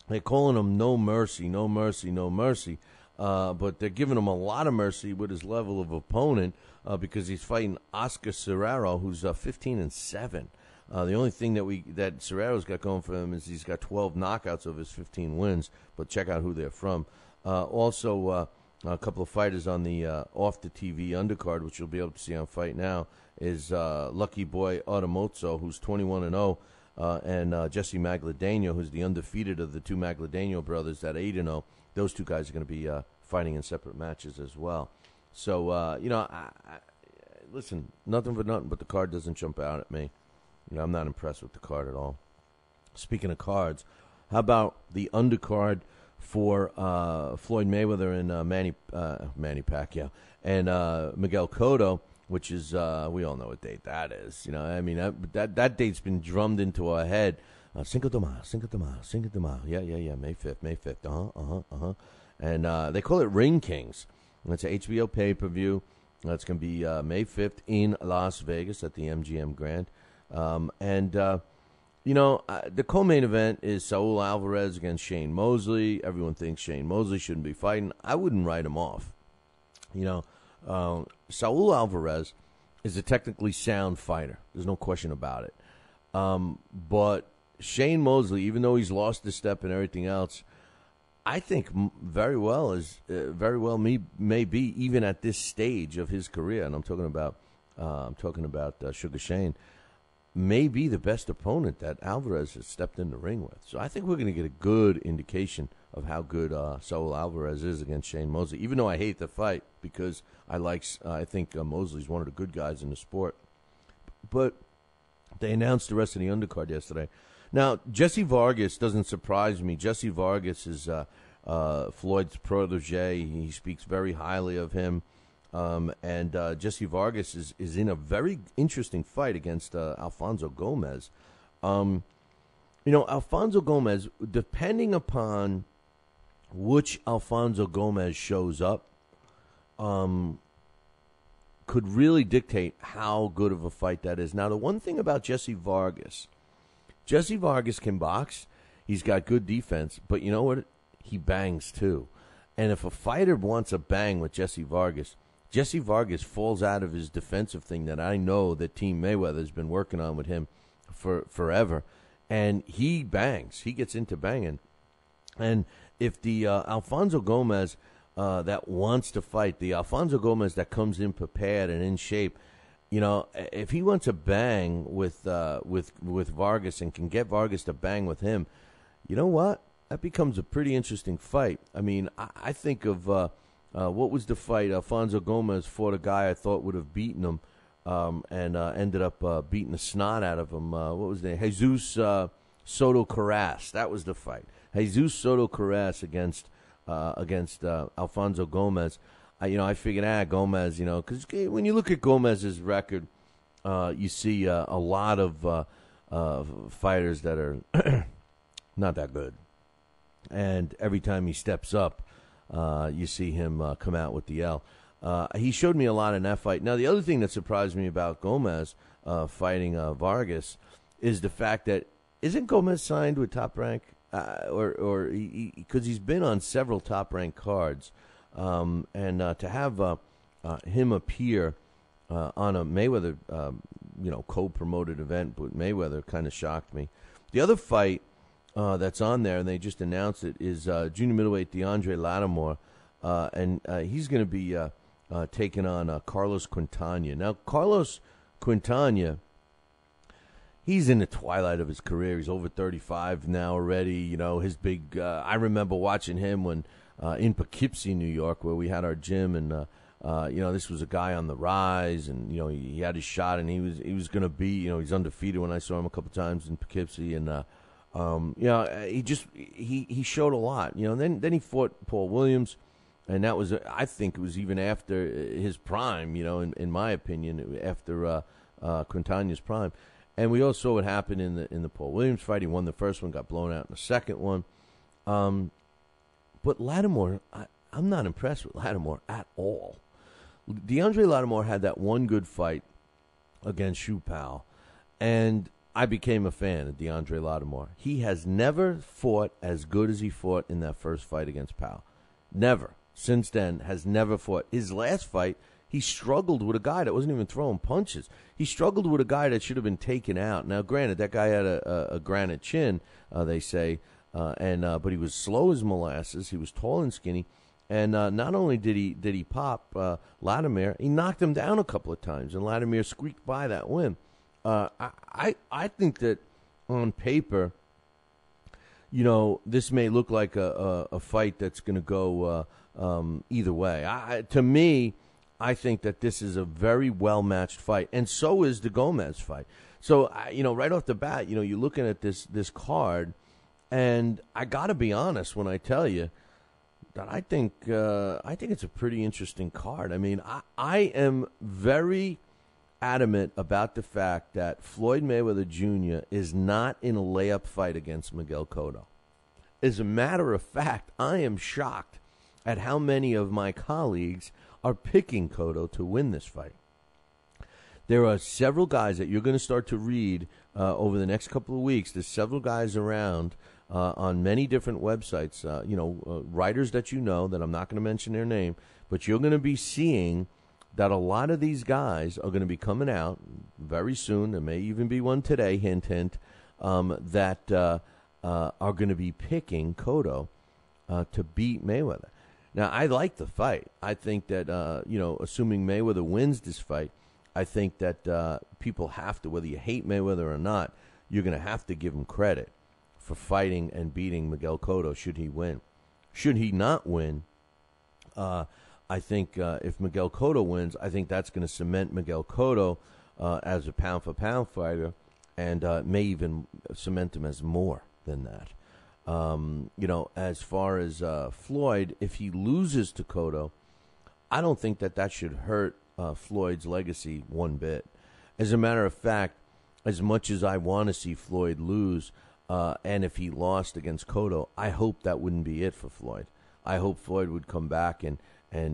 They're calling him No Mercy, No Mercy, No Mercy. But they're giving him a lot of mercy with his level of opponent because he's fighting Oscar Serrero, who's 15-7. The only thing that Serrero's got going for him is he's got 12 knockouts of his 15 wins. But check out who they're from. Also, a couple of fighters on the off the TV undercard, which you'll be able to see on Fight Now, is Lucky Boy Automozo, who's 21-0. And Jesse Magladeno, who's the undefeated of the two Magladeno brothers at 8-0. Those two guys are going to be fighting in separate matches as well. So, listen, nothing for nothing, but the card doesn't jump out at me. I'm not impressed with the card at all. Speaking of cards, how about the undercard for Floyd Mayweather and Manny Pacquiao and Miguel Cotto, which is, we all know what date that is. That date's been drummed into our head. Cinco de Mayo. Yeah, May 5th. And they call it Ring Kings. And it's an HBO pay-per-view. It's going to be May 5th in Las Vegas at the MGM Grand. The co-main event is Saul Alvarez against Shane Mosley. Everyone thinks Shane Mosley shouldn't be fighting. I wouldn't write him off. Saul Alvarez is a technically sound fighter. There's no question about it. But Shane Mosley, even though he's lost a step and everything else, I think very well may be even at this stage of his career, and I'm talking about Sugar Shane, may be the best opponent that Alvarez has stepped in the ring with. So I think we're going to get a good indication of how good Saul Alvarez is against Shane Mosley, even though I hate the fight because I think Mosley's one of the good guys in the sport. But they announced the rest of the undercard yesterday. Now, Jesse Vargas doesn't surprise me. Jesse Vargas is Floyd's protege. He speaks very highly of him. And Jesse Vargas is in a very interesting fight against Alfonso Gomez. Alfonso Gomez, depending upon which Alfonso Gomez shows up, could really dictate how good of a fight that is. Now, the one thing about Jesse Vargas can box. He's got good defense, but you know what? He bangs too. And if a fighter wants a bang with Jesse Vargas falls out of his defensive thing that I know that Team Mayweather has been working on with him for forever. And he bangs. He gets into banging. And if the Alfonso Gomez that wants to fight, the Alfonso Gomez that comes in prepared and in shape, if he wants to bang with Vargas and can get Vargas to bang with him, you know what? That becomes a pretty interesting fight. I mean, I think of what was the fight? Alfonso Gomez fought a guy I thought would have beaten him and ended up beating the snot out of him. What was the name? Jesus Soto Carras. That was the fight. Jesus Soto Carras against Alfonso Gomez. I figured, Gomez, because when you look at Gomez's record, you see a lot of fighters that are not that good. And every time he steps up, you see him come out with the L. He showed me a lot in that fight. Now, the other thing that surprised me about Gomez fighting Vargas is the fact that isn't Gomez signed with Top Rank? Or because he's been on several top-ranked cards, and to have him appear on a Mayweather, co-promoted event with Mayweather kind of shocked me. The other fight that's on there, and they just announced it, is junior middleweight DeAndre Lattimore, and he's going to be taking on Carlos Quintana. Now, Carlos Quintana, he's in the twilight of his career. He's over 35 now already. His big. I remember watching him when in Poughkeepsie, New York, where we had our gym, and this was a guy on the rise, and he had his shot, and he was going to be. He's undefeated. When I saw him a couple times in Poughkeepsie, and he showed a lot. Then he fought Paul Williams, and that was I think it was even after his prime. In my opinion, after Quintana's prime. And we all saw what happened in the Paul Williams fight. He won the first one, got blown out in the second one. But Lattimore, I'm not impressed with Lattimore at all. DeAndre Lattimore had that one good fight against Shu Pao, and I became a fan of DeAndre Lattimore. He has never fought as good as he fought in that first fight against Pao. Never. Since then, has never fought. His last fight, he struggled with a guy that wasn't even throwing punches. He struggled with a guy that should have been taken out. Now, granted, that guy had a granite chin, they say, but he was slow as molasses. He was tall and skinny, and not only did he pop Lattimore, he knocked him down a couple of times, and Lattimore squeaked by that win. I think that on paper, this may look like a fight that's going to go either way. To me, I think that this is a very well-matched fight, and so is the Gomez fight. So, right off the bat, you're looking at this card, and I got to be honest when I tell you that I think it's a pretty interesting card. I mean, I am very adamant about the fact that Floyd Mayweather Jr. is not in a layup fight against Miguel Cotto. As a matter of fact, I am shocked at how many of my colleagues are picking Cotto to win this fight. There are several guys that you're going to start to read over the next couple of weeks. There's several guys around on many different websites, writers that that I'm not going to mention their name, but you're going to be seeing that a lot of these guys are going to be coming out very soon. There may even be one today, hint, hint, that are going to be picking Cotto to beat Mayweather. Now, I like the fight. I think that, assuming Mayweather wins this fight, I think that people have to, whether you hate Mayweather or not, you're going to have to give him credit for fighting and beating Miguel Cotto should he win. Should he not win, I think if Miguel Cotto wins, I think that's going to cement Miguel Cotto as a pound-for-pound fighter, and may even cement him as more than that. As far as Floyd, if he loses to Cotto, I don't think that should hurt Floyd's legacy one bit. As a matter of fact, as much as I want to see Floyd lose, and if he lost against Cotto, I hope that wouldn't be it for Floyd. I hope Floyd would come back and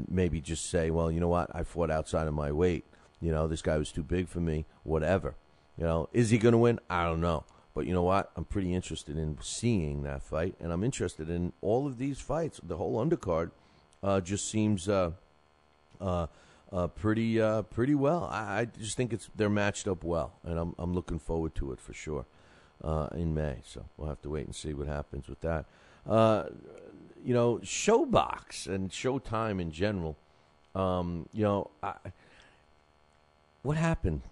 maybe just say, well, you know what, I fought outside of my weight. This guy was too big for me, whatever. Is he going to win? I don't know. But you know what? I'm pretty interested in seeing that fight, and I'm interested in all of these fights. The whole undercard just seems pretty well. I just think they're matched up well, and I'm looking forward to it for sure in May. So we'll have to wait and see what happens with that. Showbox and Showtime in general. What happened?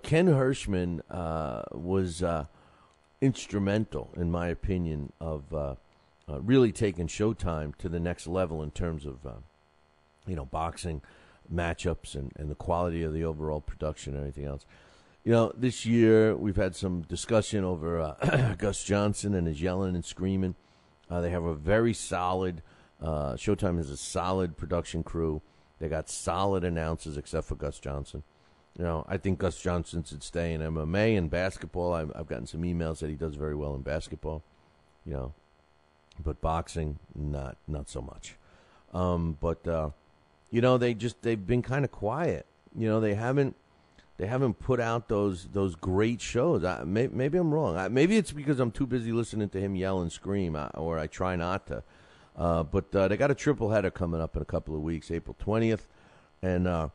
Ken Hirschman was instrumental, in my opinion, of really taking Showtime to the next level in terms of, boxing matchups and the quality of the overall production and everything else. This year we've had some discussion over Gus Johnson and his yelling and screaming. They have a very solid, Showtime has a solid production crew. They got solid announcers except for Gus Johnson. I think Gus Johnson should stay in MMA and basketball. I've gotten some emails that he does very well in basketball, but boxing, not so much. They've been kind of quiet. They haven't put out those great shows. Maybe I'm wrong. Maybe it's because I'm too busy listening to him yell and scream, or I try not to. But they got a triple header coming up in a couple of weeks, April 20th, and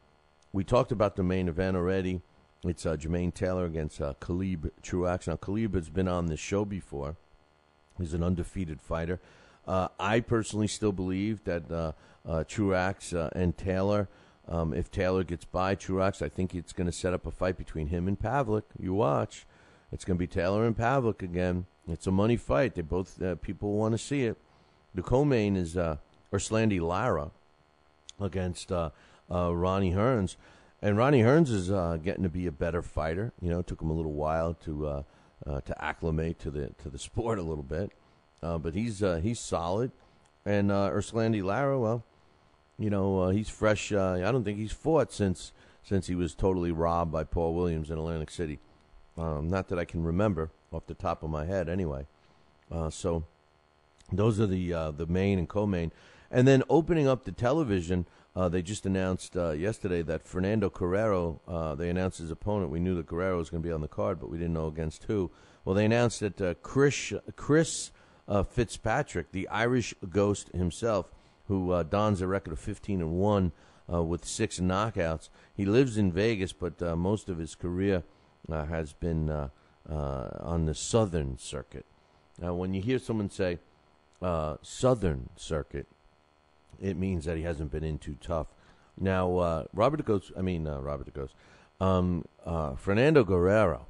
we talked about the main event already. It's Jermaine Taylor against Khalib Truax. Now, Khalib has been on this show before. He's an undefeated fighter. I personally still believe that Truax and Taylor, if Taylor gets by Truax, I think it's going to set up a fight between him and Pavlik. You watch. It's going to be Taylor and Pavlik again. It's a money fight. They both people want to see it. The co-main is Erslandy Lara against Ronnie Hearns. And Ronnie Hearns is getting to be a better fighter. It took him a little while to acclimate to the sport a little bit. But he's solid. And Erslandy Lara, well, he's fresh. I don't think he's fought since he was totally robbed by Paul Williams in Atlantic City. Not that I can remember off the top of my head anyway. So those are the main and co-main. And then opening up the television, they just announced yesterday that Fernando Guerrero, they announced his opponent. We knew that Guerrero was going to be on the card, but we didn't know against who. Well, they announced that Chris Fitzpatrick, the Irish ghost himself, who dons a record of 15-1 with 6 knockouts. He lives in Vegas, but most of his career has been on the Southern Circuit. Now, when you hear someone say Southern Circuit, it means that he hasn't been in too tough. Now, Fernando Guerrero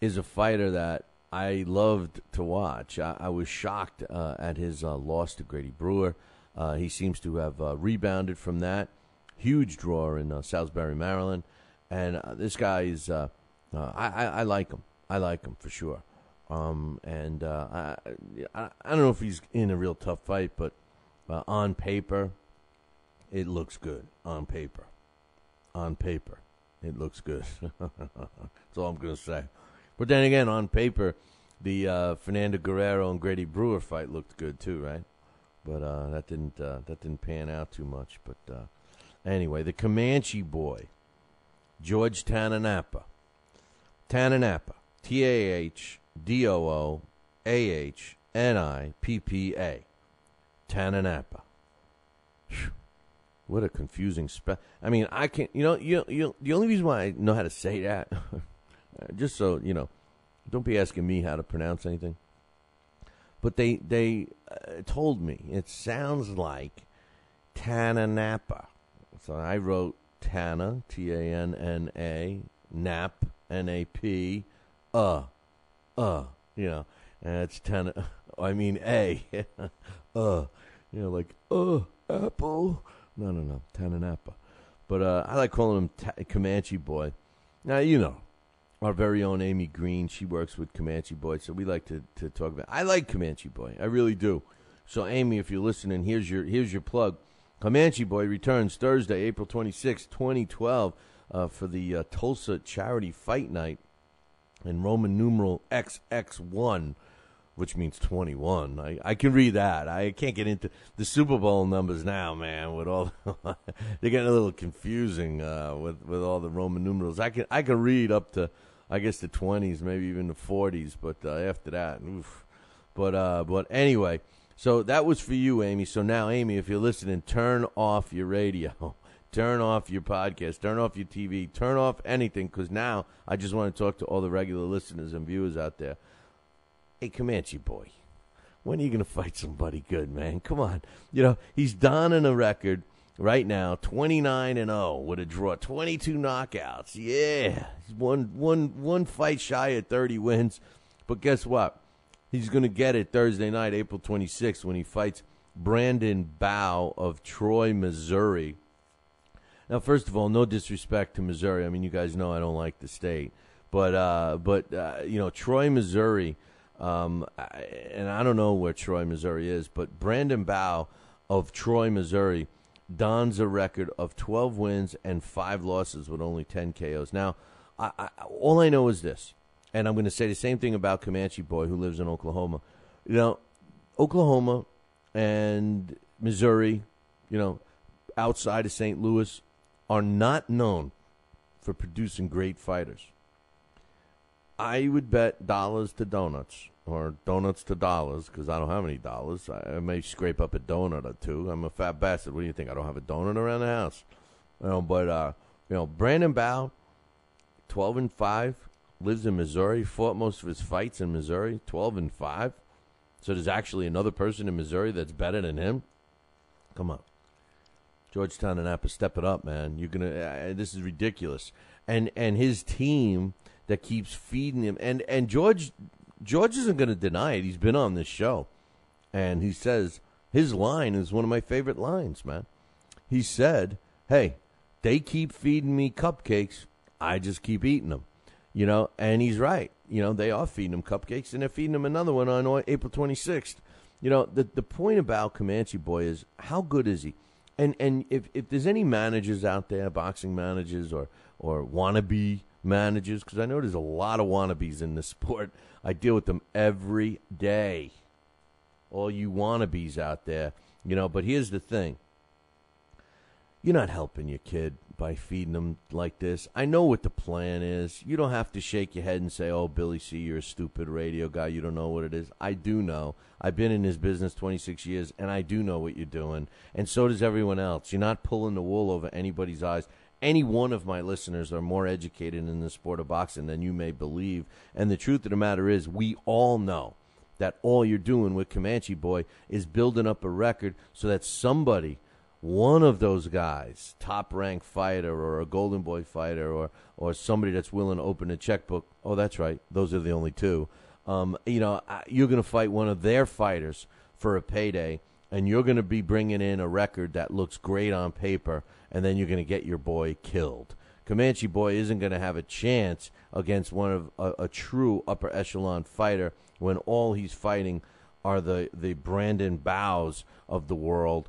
is a fighter that I loved to watch. I was shocked at his loss to Grady Brewer. He seems to have rebounded from that. Huge draw in Salisbury, Maryland. And this guy is, I like him. I like him for sure. I don't know if he's in a real tough fight, but on paper, it looks good. On paper, it looks good. That's all I'm going to say. But then again, on paper, the Fernando Guerrero and Grady Brewer fight looked good too, right? But that didn't pan out too much. But anyway, the Comanche boy, George Tananapa, TahdooahniPpa, Tananapa. What a confusing spell. I mean, I can't. The only reason why I know how to say that, just so don't be asking me how to pronounce anything. But they told me it sounds like Tananapa. So I wrote Tana, Tanna, Nap, Nap, and it's Tana. I mean A, like apple. No, Tananapa. But I like calling him Comanche boy. Now, you know, our very own Amy Green, she works with Comanche Boy, so we like to talk about. I like Comanche Boy, I really do. So, Amy, if you're listening, here's your plug. Comanche Boy returns Thursday, April 26, 2012, for the Tulsa Charity Fight Night in Roman numeral XX1, which means 21. I can read that. I can't get into the Super Bowl numbers now, man. With all they're getting a little confusing with all the Roman numerals. I can read up to, I guess, the 20s, maybe even the 40s, but after that, oof. But anyway, so that was for you, Amy. So now, Amy, if you're listening, turn off your radio, turn off your podcast, turn off your TV, turn off anything, because now I just want to talk to all the regular listeners and viewers out there. Hey, Comanche Boy, when are you going to fight somebody good, man? Come on. You know, he's donning a record right now, 29-0 with a draw, 22 knockouts. Yeah, he's one fight shy of 30 wins. But guess what? He's going to get it Thursday night, April 26th, when he fights Brandon Bowe of Troy, Missouri. Now, first of all, no disrespect to Missouri. I mean, you guys know I don't like the state. But you know, Troy, Missouri, and I don't know where Troy, Missouri is, but Brandon Bowe of Troy, Missouri, dons a record of 12 wins and 5 losses with only 10 KOs. Now, all I know is this. And I'm going to say the same thing about Comanche Boy, who lives in Oklahoma. You know, Oklahoma and Missouri, you know, outside of St. Louis, are not known for producing great fighters. I would bet dollars to donuts, or donuts to dollars, because I don't have any dollars. I may scrape up a donut or two. I'm a fat bastard. What do you think? I don't have a donut around the house. You know, but, you know, Brandon Bowe, 12-5. Lives in Missouri, fought most of his fights in Missouri, 12-5. So there's actually another person in Missouri that's better than him. Come on, Georgetown and Napa, step it up, man. You're gonna. This is ridiculous. And his team that keeps feeding him, and George isn't gonna deny it. He's been on this show, and he says his line is one of my favorite lines, man. He said, "Hey, they keep feeding me cupcakes. I just keep eating them." You know, and he's right. You know, they are feeding him cupcakes, and they're feeding him another one on April 26th. You know, the point about Comanche Boy is, how good is he? And if there's any managers out there, boxing managers or wannabe managers, because I know there's a lot of wannabes in this sport. I deal with them every day. All you wannabes out there, you know, but here's the thing. You're not helping your kid by feeding them like this. I know what the plan is. You don't have to shake your head and say, oh, Billy C., you're a stupid radio guy. You don't know what it is. I do know. I've been in this business 26 years, and I do know what you're doing. And so does everyone else. You're not pulling the wool over anybody's eyes. Any one of my listeners are more educated in the sport of boxing than you may believe. And the truth of the matter is, we all know that all you're doing with Comanche Boy is building up a record so that somebody, one of those guys, top-ranked fighter or a Golden Boy fighter or somebody that's willing to open a checkbook, oh, that's right, those are the only two, you know, you're going to fight one of their fighters for a payday, and you're going to be bringing in a record that looks great on paper, and then you're going to get your boy killed. Comanche Boy isn't going to have a chance against one of a true upper echelon fighter when all he's fighting are the Brandon Bowes of the world,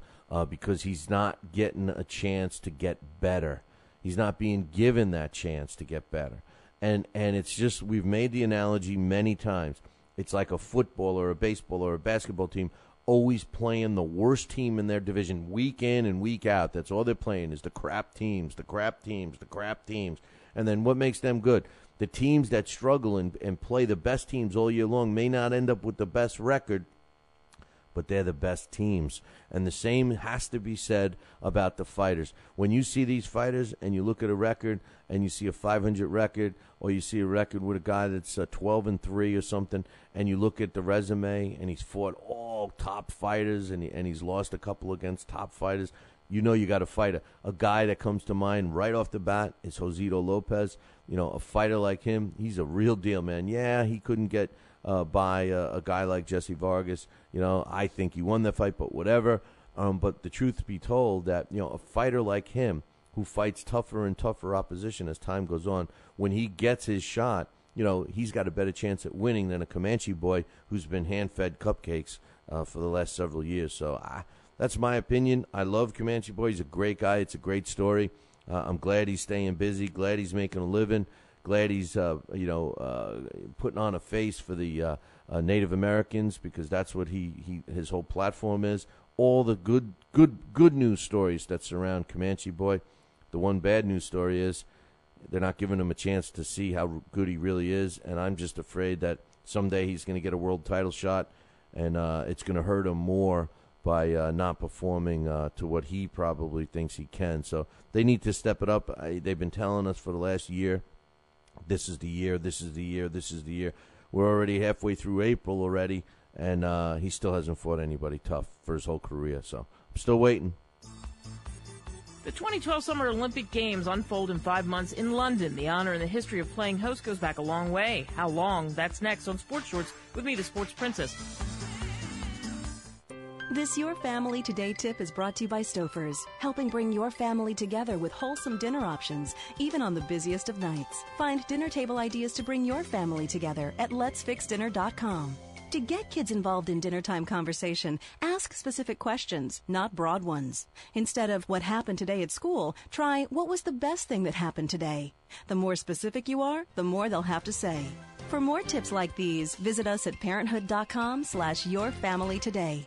because he's not getting a chance to get better. He's not being given that chance to get better. And it's just, we've made the analogy many times. It's like a football or a baseball or a basketball team always playing the worst team in their division week in and week out. That's all they're playing is the crap teams, the crap teams, the crap teams. And then what makes them good? The teams that struggle and play the best teams all year long may not end up with the best record, but they're the best teams. And the same has to be said about the fighters. When you see these fighters and you look at a record and you see a 500 record, or you see a record with a guy that's 12-3 or something, and you look at the resume and he's fought all top fighters and he's lost a couple against top fighters, you know you got a fighter. A guy that comes to mind right off the bat is Josito Lopez. You know, a fighter like him, he's a real deal, man. Yeah, he couldn't get by a guy like Jesse Vargas. You know, I think he won that fight, but whatever. But the truth be told, that, you know, a fighter like him who fights tougher and tougher opposition as time goes on. When he gets his shot, he's got a better chance at winning than a Comanche boy who's been hand-fed cupcakes for the last several years. So that's my opinion. I love Comanche boy. He's a great guy. It's a great story. I'm glad he's staying busy, glad he's making a living, glad he's putting on a face for the Native Americans, because that's what his whole platform is. All the good news stories that surround Comanche boy. The one bad news story is they're not giving him a chance to see how good he really is, and I'm just afraid that someday he's going to get a world title shot, and it's going to hurt him more by not performing to what he probably thinks he can. So they need to step it up. They've been telling us for the last year, this is the year, this is the year, this is the year. We're already halfway through April already, and he still hasn't fought anybody tough for his whole career. So I'm still waiting. The 2012 Summer Olympic Games unfold in 5 months in London. The honor and the history of playing host goes back a long way. How long? That's next on Sports Shorts with me, the Sports Princess. This Your Family Today tip is brought to you by Stouffer's, helping bring your family together with wholesome dinner options, even on the busiest of nights. Find dinner table ideas to bring your family together at letsfixdinner.com. To get kids involved in dinnertime conversation, ask specific questions, not broad ones. Instead of what happened today at school, try what was the best thing that happened today. The more specific you are, the more they'll have to say. For more tips like these, visit us at parenthood.com/yourfamilytoday.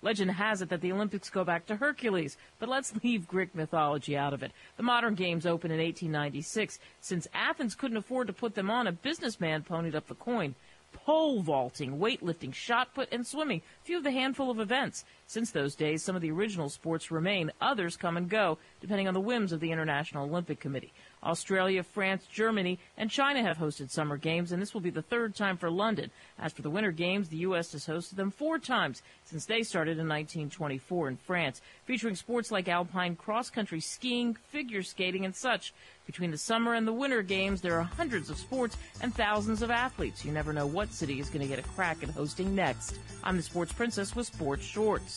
Legend has it that the Olympics go back to Hercules, but let's leave Greek mythology out of it. The modern games opened in 1896. Since Athens couldn't afford to put them on, a businessman ponied up the coin. Pole vaulting, weightlifting, shot put, and swimming, few of the handful of events. Since those days, some of the original sports remain. Others come and go, depending on the whims of the International Olympic Committee. Australia, France, Germany, and China have hosted summer games, and this will be the third time for London. As for the winter games, the U.S. has hosted them 4 times since they started in 1924 in France, featuring sports like alpine cross-country skiing, figure skating, and such. Between the summer and the winter games, there are hundreds of sports and thousands of athletes. You never know what city is going to get a crack at hosting next. I'm the Sports Princess with Sports Shorts.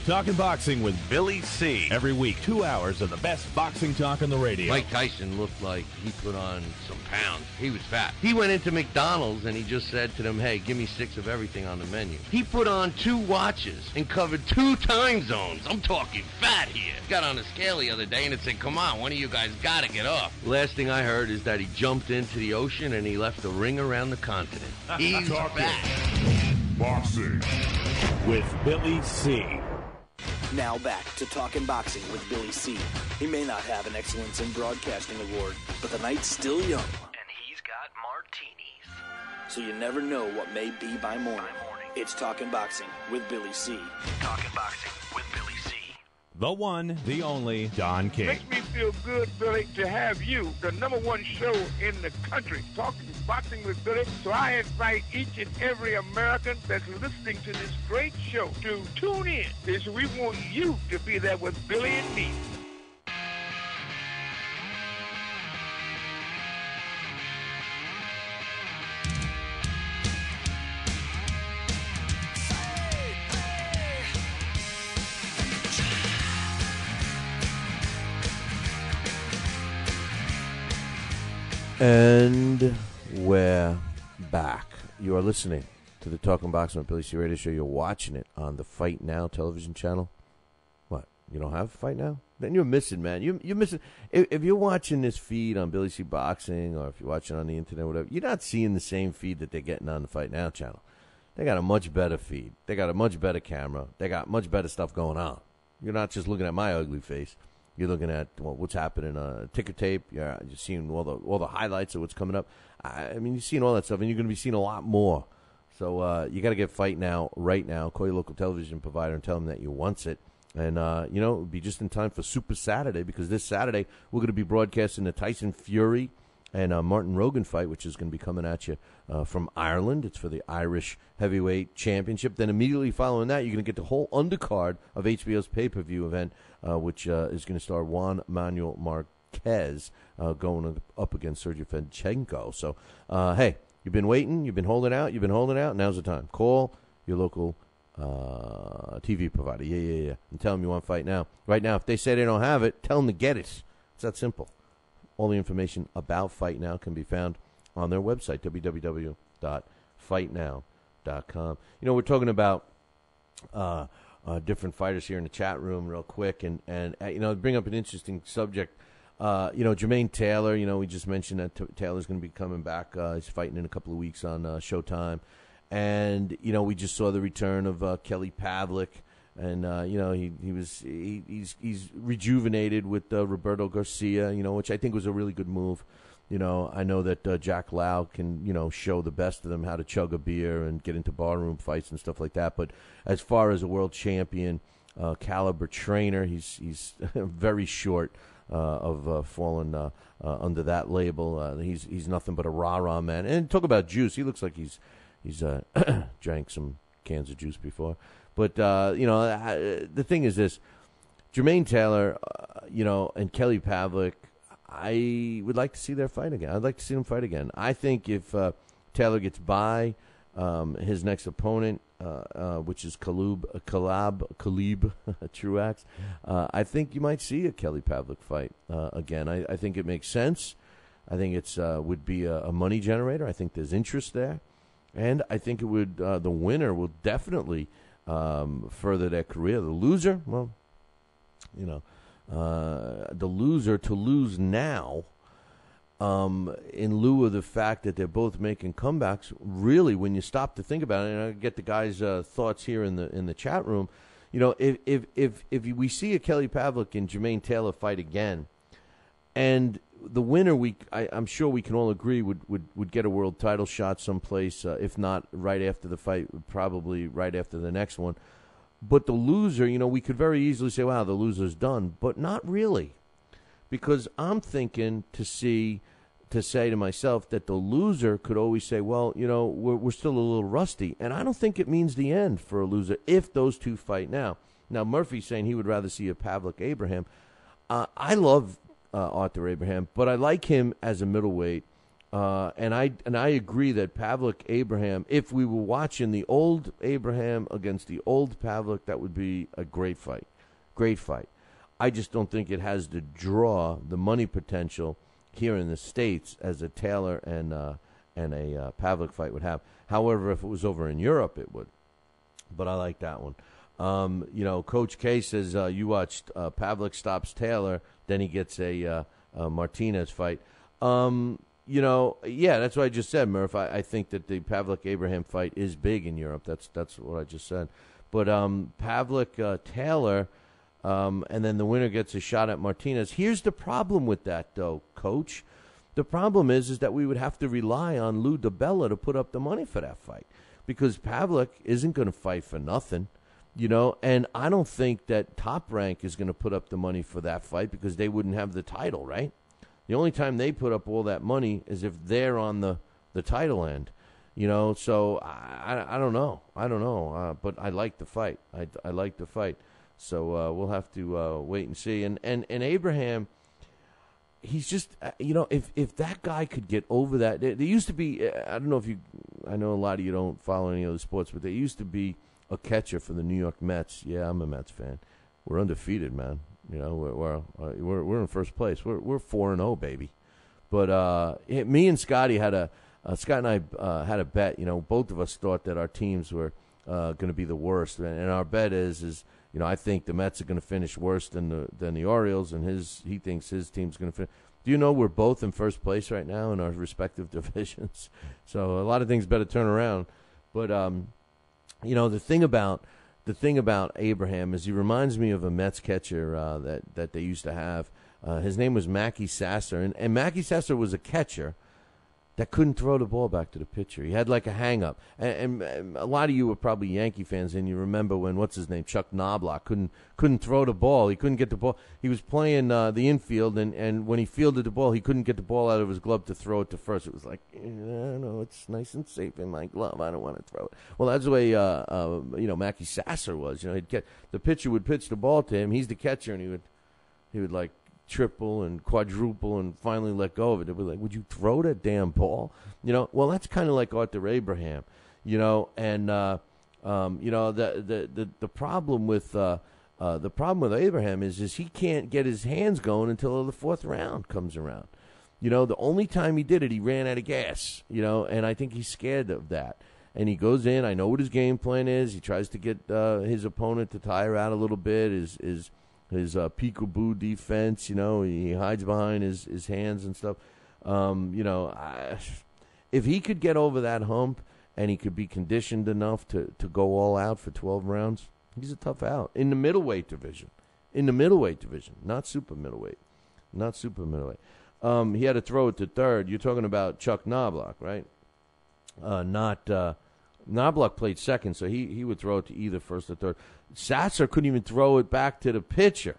Talking Boxing with Billy C. Every week, 2 hours of the best boxing talk on the radio. Mike Tyson looked like he put on some pounds. He was fat. He went into McDonald's and he just said to them, hey, give me 6 of everything on the menu. He put on 2 watches and covered 2 time zones. I'm talking fat here. Got on a scale the other day and it said, come on, one of you guys got to get off. Last thing I heard is that he jumped into the ocean and he left a ring around the continent. He's fat. Boxing with Billy C. Now back to Talking Boxing with Billy C. He may not have an Excellence in Broadcasting award, but the night's still young. And he's got martinis. So you never know what may be by morning. It's Talking Boxing with Billy C. Talking Boxing with Billy C. The one, the only, Don King. Makes me feel good, Billy, to have you, the #1 show in the country, Talking Boxing with Billy. So I invite each and every American that's listening to this great show to tune in, because we want you to be there with Billy and me. And we're back. You are listening to the Talking Boxing with Billy C. Radio Show. You're watching it on the Fight Now television channel. What? You don't have Fight Now? Then you're missing, man. You're missing. If you're watching this feed on Billy C. Boxing, or if you're watching on the internet, or whatever, you're not seeing the same feed that they're getting on the Fight Now channel. They got a much better feed. They got a much better camera. They got much better stuff going on. You're not just looking at my ugly face. You're looking at what's happening on ticker tape. You're seeing all the highlights of what's coming up. I mean, you're seeing all that stuff, and you're going to be seeing a lot more. So you got to get Fight Now right now. Call your local television provider and tell them that you want it. And, it'll be just in time for Super Saturday, because this Saturday we're going to be broadcasting the Tyson Fury and Martin Rogan fight, which is going to be coming at you from Ireland. It's for the Irish Heavyweight Championship. Then immediately following that, you're going to get the whole undercard of HBO's pay-per-view event, which is going to star Juan Manuel Marquez going up against Sergey Fenchenko. So, hey, you've been waiting, you've been holding out, now's the time. Call your local TV provider. Yeah. And tell them you want Fight Now. Right now, if they say they don't have it, tell them to get it. It's that simple. All the information about Fight Now can be found on their website, www.fightnow.com. You know, we're talking about different fighters here in the chat room real quick, and you know, bring up an interesting subject. You know, Jermaine Taylor, you know, we just mentioned that Taylor's going to be coming back. He's fighting in a couple of weeks on Showtime. And, you know, we just saw the return of Kelly Pavlik. And, you know, he's rejuvenated with Roberto Garcia, you know, which I think was a really good move. You know, I know that Jack Lau can, you know, show the best of them how to chug a beer and get into barroom fights and stuff like that. But as far as a world champion caliber trainer, he's very short of falling under that label. He's nothing but a rah-rah man. And talk about juice. He looks like he's drank some cans of juice before. But, you know, the thing is this. Jermaine Taylor, you know, and Kelly Pavlik, I would like to see their fight again. I'd like to see them fight again. I think if Taylor gets by his next opponent, which is Khalib Truax, I think you might see a Kelly Pavlik fight again. I think it makes sense. I think it's would be a money generator. I think there's interest there. And I think it would. The winner will definitely further their career. The loser, well, you know, the loser to lose now, in lieu of the fact that they're both making comebacks. Really, when you stop to think about it, and I get the guys' thoughts here in the chat room. You know, if we see a Kelly Pavlik and Jermaine Taylor fight again, and the winner, I'm sure we can all agree, would get a world title shot someplace, if not right after the fight, probably right after the next one. But the loser, you know, we could very easily say, wow, the loser's done. But not really. Because I'm thinking to say to myself that the loser could always say, well, you know, we're still a little rusty. And I don't think it means the end for a loser if those two fight now. Now, Murphy's saying he would rather see a Pavlik-Abraham. I love Arthur Abraham, but I like him as a middleweight, and I agree that Pavlik-Abraham, if we were watching the old Abraham against the old Pavlik, that would be a great fight. I just don't think it has the draw, the money potential here in the States as a Taylor and a Pavlik fight would have. However, if it was over in Europe, it would. But I like that one. You know, Coach K says you watched Pavlik stops Taylor, then he gets a Martinez fight. You know, yeah, that's what I just said, Murph. I think that the Pavlik-Abraham fight is big in Europe. That's what I just said. But Pavlik-Taylor, and then the winner gets a shot at Martinez. Here's the problem with that, though, Coach. The problem is that we would have to rely on Lou DiBella to put up the money for that fight because Pavlik isn't going to fight for nothing. You know, and I don't think that Top Rank is going to put up the money for that fight because they wouldn't have the title, right? The only time they put up all that money is if they're on the title end, you know. So I don't know. But I like the fight. I like the fight. So we'll have to wait and see. And Abraham, he's just, you know, if that guy could get over that. There used to be, I don't know if you, I know a lot of you don't follow any other sports, but there used to be a catcher for the New York Mets. Yeah, I'm a Mets fan. We're undefeated, man. You know, we're in first place. We're 4-0, baby. But me and Scotty Scott and I had a bet. You know, both of us thought that our teams were going to be the worst, and our bet is you know, I think the Mets are going to finish worse than the Orioles, and he thinks his team's going to finish. Do you know we're both in first place right now in our respective divisions? So a lot of things better turn around. But you know, the thing about Abraham is he reminds me of a Mets catcher that they used to have. His name was Mackey Sasser, and Mackey Sasser was a catcher that couldn't throw the ball back to the pitcher. He had like a hang-up. And a lot of you were probably Yankee fans, and you remember when, what's his name, Chuck Knobloch, couldn't throw the ball. He couldn't get the ball. He was playing the infield, and when he fielded the ball, he couldn't get the ball out of his glove to throw it to first. It was like, no, it's nice and safe in my glove. I don't want to throw it. Well, that's the way, you know, Mackey Sasser was. You know, the pitcher would pitch the ball to him. He's the catcher, and he would like, triple and quadruple and finally let go of it. It was like, would you throw that damn ball? You know, well, that's kind of like Arthur Abraham, you know, and The problem with Abraham is he can't get his hands going until the fourth round comes around. The only time he did it, he ran out of gas. And I think he's scared of that. And he goes in. I know what his game plan is. He tries to get his opponent to tire out a little bit. His peekaboo defense. He hides behind his hands and stuff. If he could get over that hump and he could be conditioned enough to go all out for 12 rounds, he's a tough out in the middleweight division. Not super middleweight. He had to throw it to third. You're talking about Chuck Knobloch, right? Knobloch played second, so he would throw it to either first or third. Sasser couldn't even throw it back to the pitcher.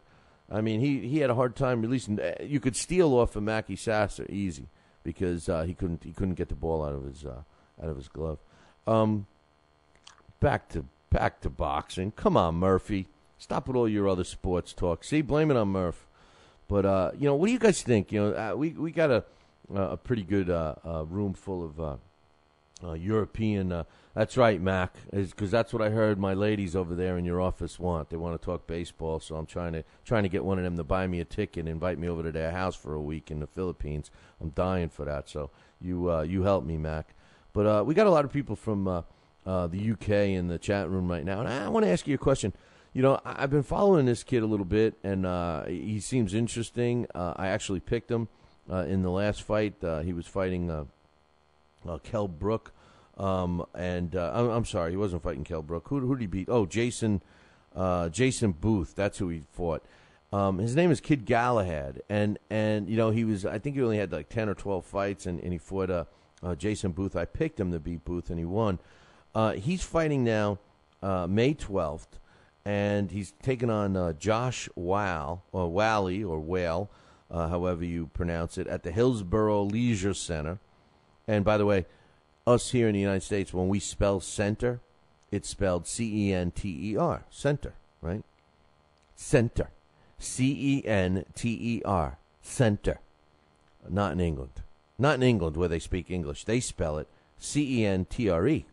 I mean, he had a hard time releasing. You could steal off of Mackie Sasser easy because he couldn't get the ball out of his glove. Back to boxing. Come on, Murphy. Stop with all your other sports talk. See, blame it on Murph. But what do you guys think? We got a pretty good room full of European. That's right, Mac. Because that's what I heard my ladies over there in your office want. They want to talk baseball, so I'm trying to get one of them to buy me a ticket and invite me over to their house for a week in the Philippines. I'm dying for that. So you help me, Mac. But we got a lot of people from the UK in the chat room right now, and I want to ask you a question. I've been following this kid a little bit, and he seems interesting. I actually picked him in the last fight. He was fighting Kell Brook. I'm sorry, he wasn't fighting Kell Brook. Who did he beat? Oh, Jason Booth. That's who he fought. His name is Kid Galahad, and he was. I think he only had like 10 or 12 fights, and he fought Jason Booth. I picked him to beat Booth, and he won. He's fighting now May 12th. And he's taking on Josh Whale, however you pronounce it, at the Hillsborough Leisure Center. And by the way, us here in the United States, when we spell center, it's spelled C-E-N-T-E-R, center, right? Center, C-E-N-T-E-R, center. Not in England. Not in England where they speak English. They spell it C-E-N-T-R-E.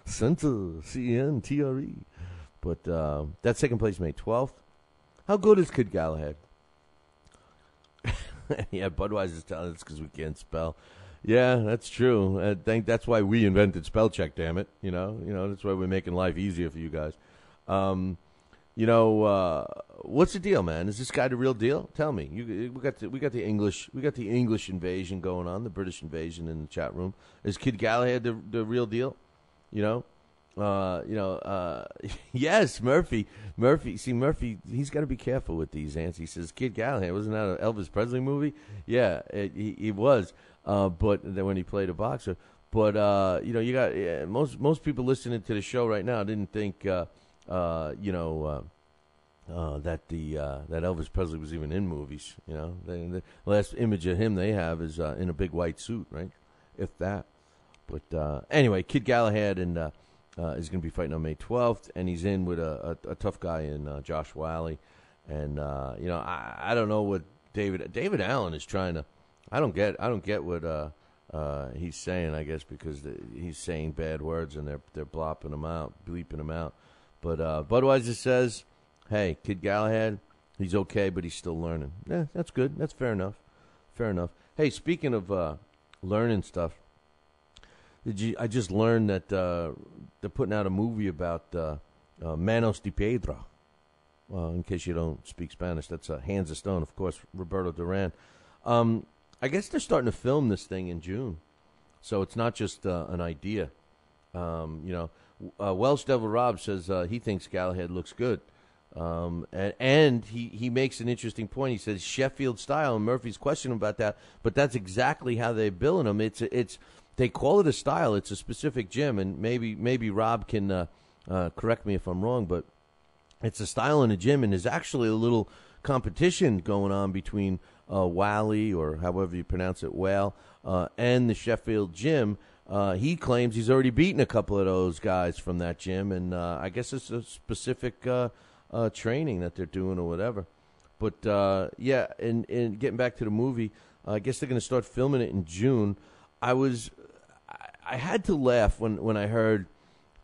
Center, C-E-N-T-R-E. But that's second place, May 12th. How good is Kid Galahad? Yeah, Budweiser's telling us because we can't spell. Yeah, that's true. I think that's why we invented spell check, damn it. That's why we're making life easier for you guys. What's the deal, man? Is this guy the real deal? Tell me. We got the English invasion going on, the British invasion in the chat room. Is Kid Galahad the real deal? Yes, Murphy. See, Murphy, he's got to be careful with these answers. He says, Kid Galahad, wasn't that an Elvis Presley movie? Yeah, he was. But then when he played a boxer. But, you got most people listening to the show right now didn't think, that Elvis Presley was even in movies. The last image of him they have is in a big white suit, right? If that. But anyway, Kid Galahad is going to be fighting on May 12th, and he's in with a tough guy in Josh Whale. And I don't know what David Allen is trying to. I don't get what he's saying. I guess because he's saying bad words and they're bleeping him out. But Budweiser says, hey, Kid Galahad, he's okay, but he's still learning. Yeah, that's good. That's fair enough. Hey, speaking of learning stuff, I just learned that they're putting out a movie about Manos de Piedra. In case you don't speak Spanish, that's Hands of Stone, of course, Roberto Duran. I guess they're starting to film this thing in June, so it's not just an idea. Welsh Devil Rob says he thinks Galahad looks good. And he makes an interesting point. He says Sheffield style, and Murphy's questioning about that, but that's exactly how they're billing them. It's they call it a style. It's a specific gym, and maybe Rob can correct me if I'm wrong, but it's a style in a gym, and there's actually a little competition going on between Wally, or however you pronounce it, Whale, and the Sheffield gym. He claims he's already beaten a couple of those guys from that gym, and I guess it's a specific training that they're doing or whatever. But, and getting back to the movie, I guess they're going to start filming it in June. I I had to laugh when I heard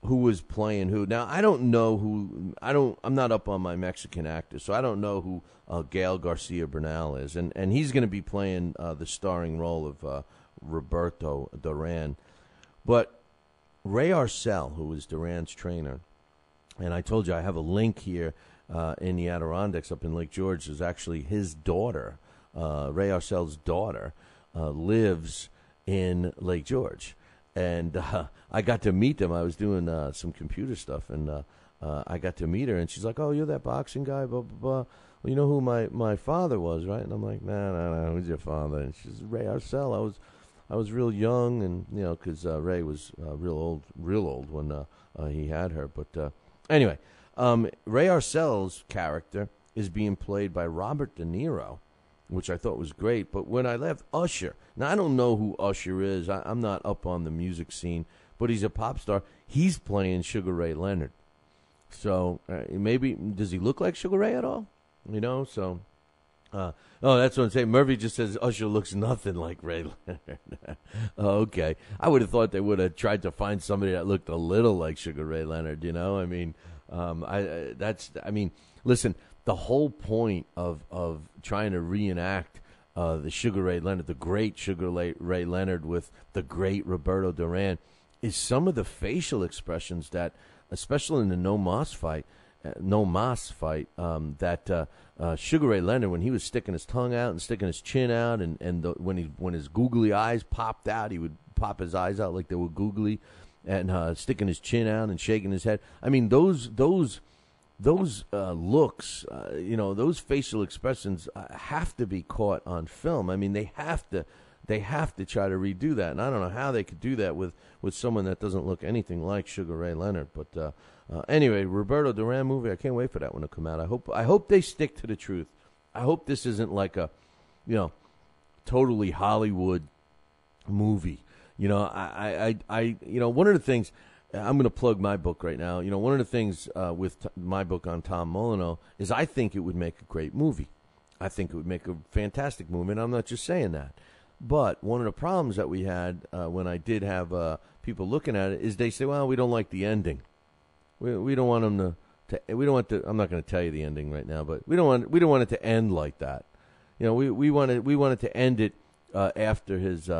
who was playing who. Now, I don't know who. I'm not up on my Mexican actors, so I don't know who Gael Garcia Bernal is, and he's going to be playing the starring role of Roberto Duran. But Ray Arcel, who was Duran's trainer, and I told you I have a link here in the Adirondacks up in Lake George, is actually his daughter. Ray Arcel's daughter lives in Lake George. And I got to meet them. I was doing some computer stuff, and I got to meet her. And she's like, "Oh, you're that boxing guy, blah, blah, blah. Well, you know who my father was, right?" And I'm like, No, who's your father? And she's Ray Arcel. I was real young, and, because Ray was real old when he had her. But anyway, Ray Arcel's character is being played by Robert De Niro, which I thought was great. But when I left, Usher. Now, I don't know who Usher is. I'm not up on the music scene, but he's a pop star. He's playing Sugar Ray Leonard. So maybe, does he look like Sugar Ray at all? So... that's what I'm saying. Murphy just says Usher looks nothing like Ray Leonard. Okay. I would have thought they would have tried to find somebody that looked a little like Sugar Ray Leonard, I mean, listen, the whole point of trying to reenact the Sugar Ray Leonard, the great Sugar Ray Leonard with the great Roberto Duran, is some of the facial expressions that, especially in the No Mas fight, that Sugar Ray Leonard, when he was sticking his tongue out and sticking his chin out, when his googly eyes popped out, he would pop his eyes out like they were googly, and sticking his chin out and shaking his head. I mean, those looks, those facial expressions have to be caught on film. I mean, they have to try to redo that, and I don't know how they could do that with someone that doesn't look anything like Sugar Ray Leonard. But anyway, Roberto Duran movie, I can't wait for that one to come out. I hope they stick to the truth. I hope this isn't like a, totally Hollywood movie. I one of the things, I'm going to plug my book right now. One of the things with my book on Tom Molyneux is I think it would make a great movie. I think it would make a fantastic movie, and I'm not just saying that. But one of the problems that we had when I did have people looking at it is they say, well, we don't like the ending. We don't want them we don't want to. I'm not going to tell you the ending right now, but we don't want it to end like that. We wanted to end it after his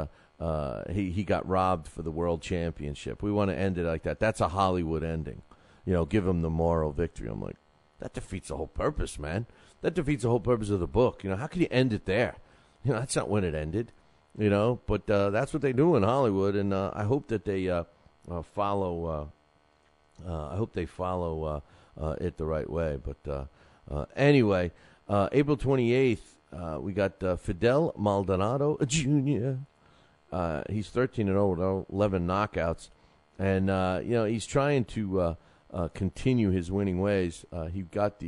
he got robbed for the world championship. We want to end it like that. That's a Hollywood ending. Give him the moral victory. I'm like, that defeats the whole purpose, man. That defeats the whole purpose of the book. How can you end it there? That's not when it ended. But that's what they do in Hollywood, and I hope that they follow. I hope they follow it the right way. But anyway, April 28th, we got Fidel Maldonado Jr. He's 13-0 with 11 knockouts, and he's trying to continue his winning ways. He's got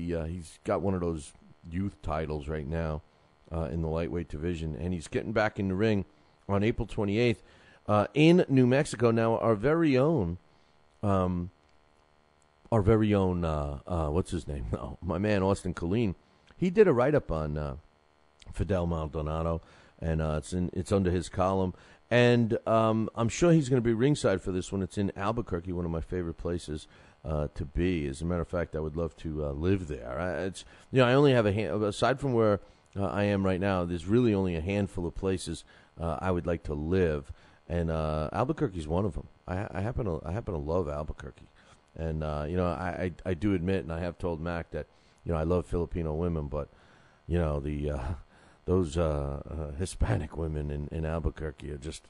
one of those youth titles right now in the lightweight division, and he's getting back in the ring on April 28th in New Mexico. Now, our very own, what's his name? No, my man Austin Colleen. He did a write-up on Fidel Maldonado, and it's under his column. And I'm sure he's going to be ringside for this one. It's in Albuquerque, one of my favorite places to be. As a matter of fact, I would love to live there. I only have aside from where I am right now, there's really only a handful of places I would like to live, and Albuquerque's one of them. I happen to love Albuquerque, and I do admit, and I have told Mac that I love Filipino women, but those Hispanic women in Albuquerque are just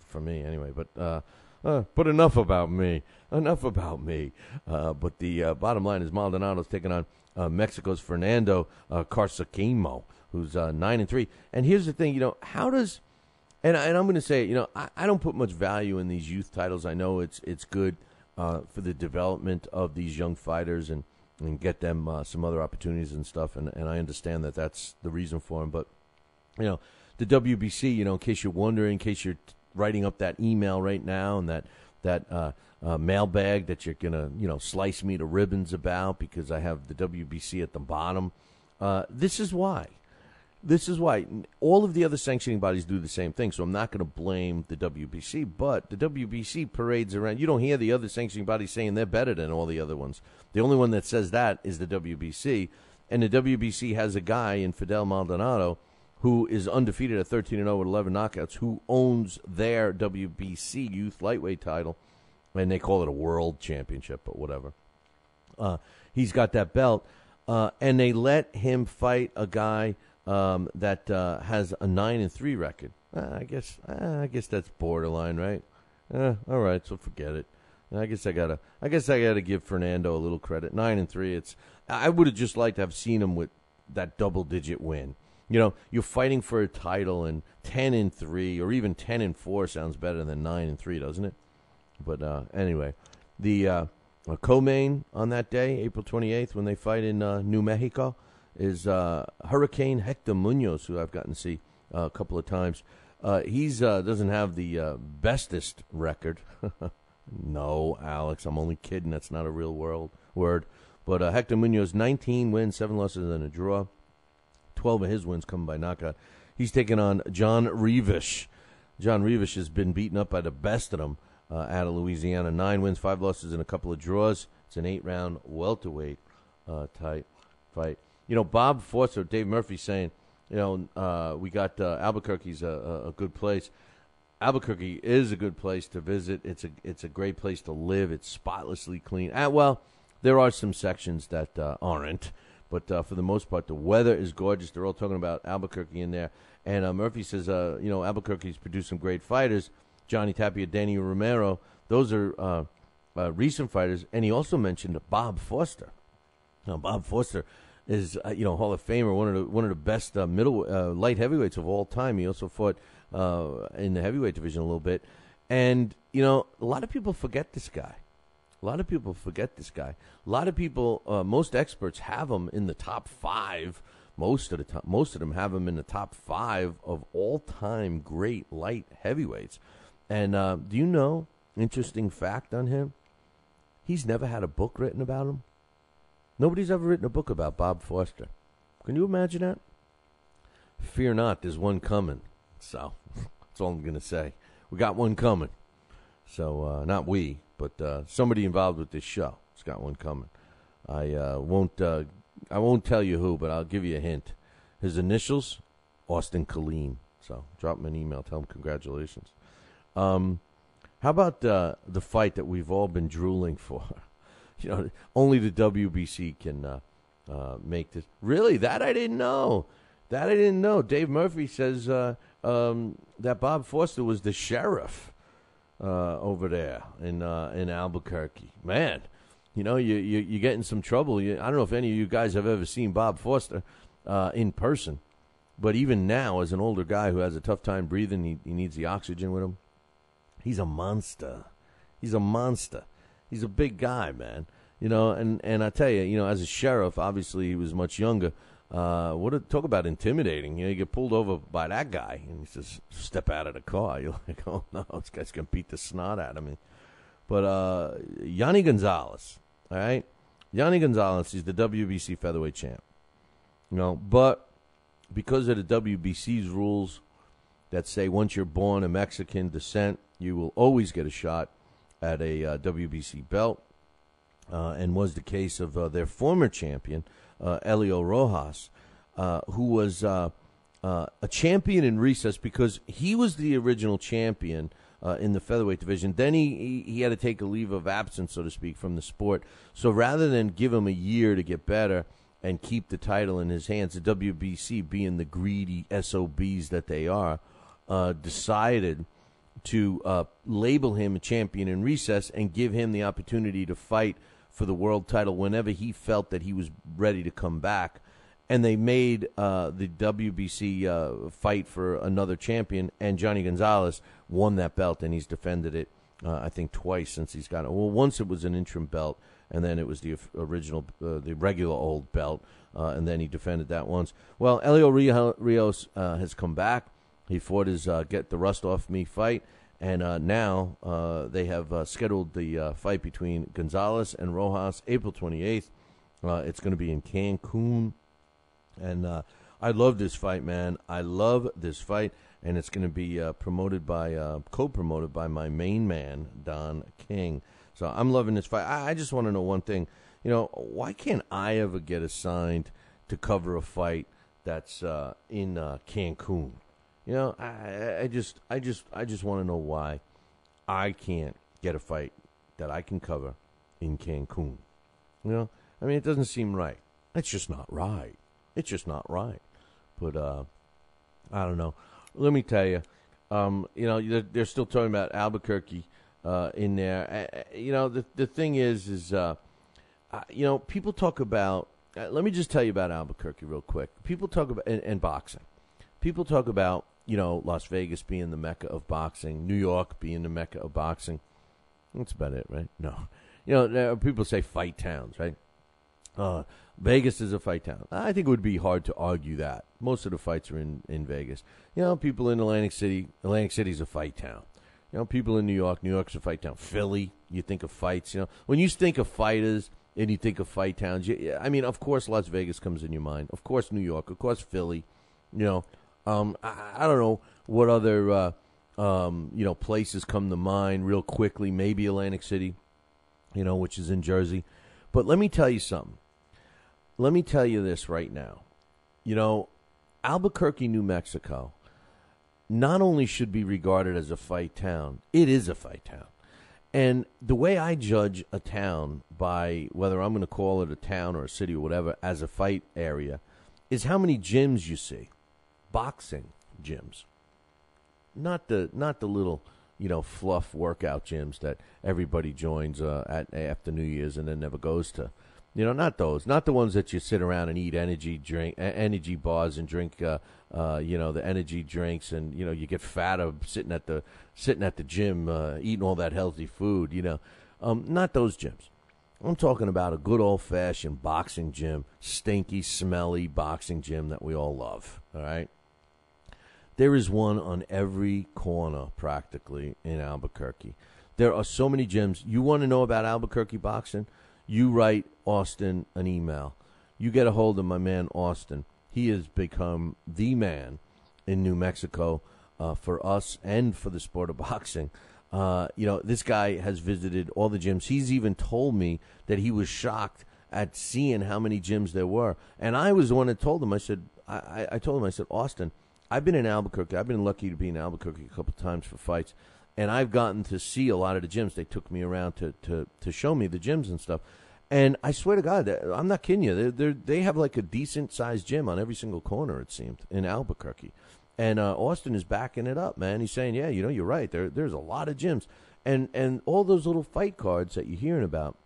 for me anyway. But enough about me. But the bottom line is Maldonado's taking on Mexico's Fernando Carcequimo, who's 9-3. And here's the thing, how does, and I'm going to say, I don't put much value in these youth titles. I know it's good for the development of these young fighters and get them some other opportunities and stuff. And I understand that that's the reason for them. But, the WBC, in case you're wondering, in case you're writing up that email right now and that mailbag that you're going to, slice me to ribbons about because I have the WBC at the bottom. This is why. this is why all of the other sanctioning bodies do the same thing, so I'm not going to blame the WBC, but the WBC parades around. You don't hear the other sanctioning bodies saying they're better than all the other ones. The only one that says that is the WBC, and the WBC has a guy in Fidel Maldonado who is undefeated at 13-0 with 11 knockouts, who owns their WBC youth lightweight title, and they call it a world championship, but whatever. He's got that belt, and they let him fight a guy that has a 9-3 record. I guess that's borderline, right? All right, so forget it. I guess I gotta give Fernando a little credit. 9-3. I would have just liked to have seen him with that double-digit win. You know, you're fighting for a title, and 10-3 or even 10-4 sounds better than 9-3, doesn't it? But anyway, the co-main on that day, April 28th, when they fight in New Mexico, is Hurricane Hector Munoz, who I've gotten to see a couple of times. He's doesn't have the bestest record. No, Alex, I'm only kidding. That's not a real word. But Hector Munoz, 19 wins, 7 losses, and a draw. 12 of his wins come by knockout. He's taking on John Revish. John Revish has been beaten up by the best of them out of Louisiana. 9 wins, 5 losses, and a couple of draws. It's an 8-round welterweight type fight. You know, Bob Forster, Dave Murphy saying, you know, we got Albuquerque's a good place. Albuquerque is a good place to visit. It's a great place to live. It's spotlessly clean. Well, there are some sections that aren't, but for the most part, the weather is gorgeous. They're all talking about Albuquerque in there. And Murphy says, you know, Albuquerque's produced some great fighters. Johnny Tapia, Danny Romero, those are recent fighters. And he also mentioned Bob Forster. Now, Bob Forster is, you know, Hall of Famer, one of the best light heavyweights of all time. He also fought in the heavyweight division a little bit. And, you know, a lot of people forget this guy. A lot of people, most experts have him in the top 5. Most of them have him in the top 5 of all-time great light heavyweights. And do you know, interesting fact on him, he's never had a book written about him. Nobody's ever written a book about Bob Forster. Can you imagine that? Fear not, there's one coming. So that's all I'm going to say. We got one coming. So not we, but somebody involved with this show has got one coming. I won't tell you who, but I'll give you a hint. His initials, Austin Killeen. So drop him an email. Tell him congratulations. How about the fight that we've all been drooling for? You know, only the WBC can make this. Really? That I didn't know. Dave Murphy says that Bob Forster was the sheriff over there in Albuquerque. Man, you know, you get in some trouble. I don't know if any of you guys have ever seen Bob Forster in person, but even now, as an older guy who has a tough time breathing, he needs the oxygen with him. He's a monster. He's a big guy, man. You know, and I tell you, you know, as a sheriff, obviously he was much younger. Talk about intimidating. You know, you get pulled over by that guy, and he says, "Step out of the car." You're like, "Oh no, this guy's gonna beat the snot out of me." But Yanni Gonzalez, all right, Yanni Gonzalez is the WBC featherweight champ. You know, but because of the WBC's rules that say once you're born of Mexican descent, you will always get a shot at a WBC belt, and was the case of their former champion, Elio Rojas, who was a champion in recess because he was the original champion in the featherweight division. Then he had to take a leave of absence, so to speak, from the sport. So rather than give him a year to get better and keep the title in his hands, the WBC, being the greedy SOBs that they are, decided to label him a champion in recess and give him the opportunity to fight for the world title whenever he felt that he was ready to come back. And they made the WBC fight for another champion, and Johnny Gonzalez won that belt, and he's defended it, I think, twice since he's got it. Well, once it was an interim belt, and then it was the original, the regular old belt, and then he defended that once. Well, Elio Rios has come back. He fought his Get the Rust Off Me fight, and now they have scheduled the fight between Gonzalez and Rojas April 28th. It's going to be in Cancun. And I love this fight, man. I love this fight, and it's going to be co-promoted by my main man, Don King. So I'm loving this fight. I just want to know one thing. Why can't I ever get assigned to cover a fight that's in Cancun? I just want to know why I can't get a fight that I can cover in Cancun. It doesn't seem right. It's just not right. It's just not right. But I don't know. Let me tell you, they're still talking about Albuquerque in there. The thing is people talk about. Let me just tell you about Albuquerque real quick. People talk about and boxing. People talk about Las Vegas being the mecca of boxing, New York being the mecca of boxing. That's about it, right? No, people say fight towns, right? Vegas is a fight town. I think it would be hard to argue that. Most of the fights are in Vegas. People in Atlantic City's a fight town. People in New York's a fight town. Philly, you think of fights. When you think of fighters and you think of fight towns, of course Las Vegas comes in your mind. Of course New York. Of course Philly. I don't know what other places come to mind real quickly. Maybe Atlantic City, which is in Jersey. But let me tell you something. Let me tell you this right now. Albuquerque, New Mexico, not only should be regarded as a fight town, it is a fight town. And the way I judge a town by whether I'm going to call it a town or a city or whatever as a fight area is how many gyms you see. Boxing gyms. Not the little, fluff workout gyms that everybody joins after New Year's and then never goes to. Not those. Not the ones that you sit around and eat energy bars and drink, the energy drinks, and you get fatter sitting at the gym eating all that healthy food. Not those gyms. I'm talking about a good old fashioned boxing gym, stinky, smelly boxing gym that we all love. All right. There is one on every corner practically in Albuquerque. There are so many gyms. You want to know about Albuquerque boxing? You write Austin an email. You get a hold of my man Austin. He has become the man in New Mexico for us and for the sport of boxing. This guy has visited all the gyms. He's even told me that he was shocked at seeing how many gyms there were. And I was the one that told him. I said, Austin, I've been in Albuquerque. I've been lucky to be in Albuquerque a couple of times for fights. And I've gotten to see a lot of the gyms. They took me around to show me the gyms and stuff. And I swear to God, I'm not kidding you. They have like a decent-sized gym on every single corner, it seemed, in Albuquerque. And Austin is backing it up, man. He's saying, yeah, you're right. There's a lot of gyms. And all those little fight cards that you're hearing about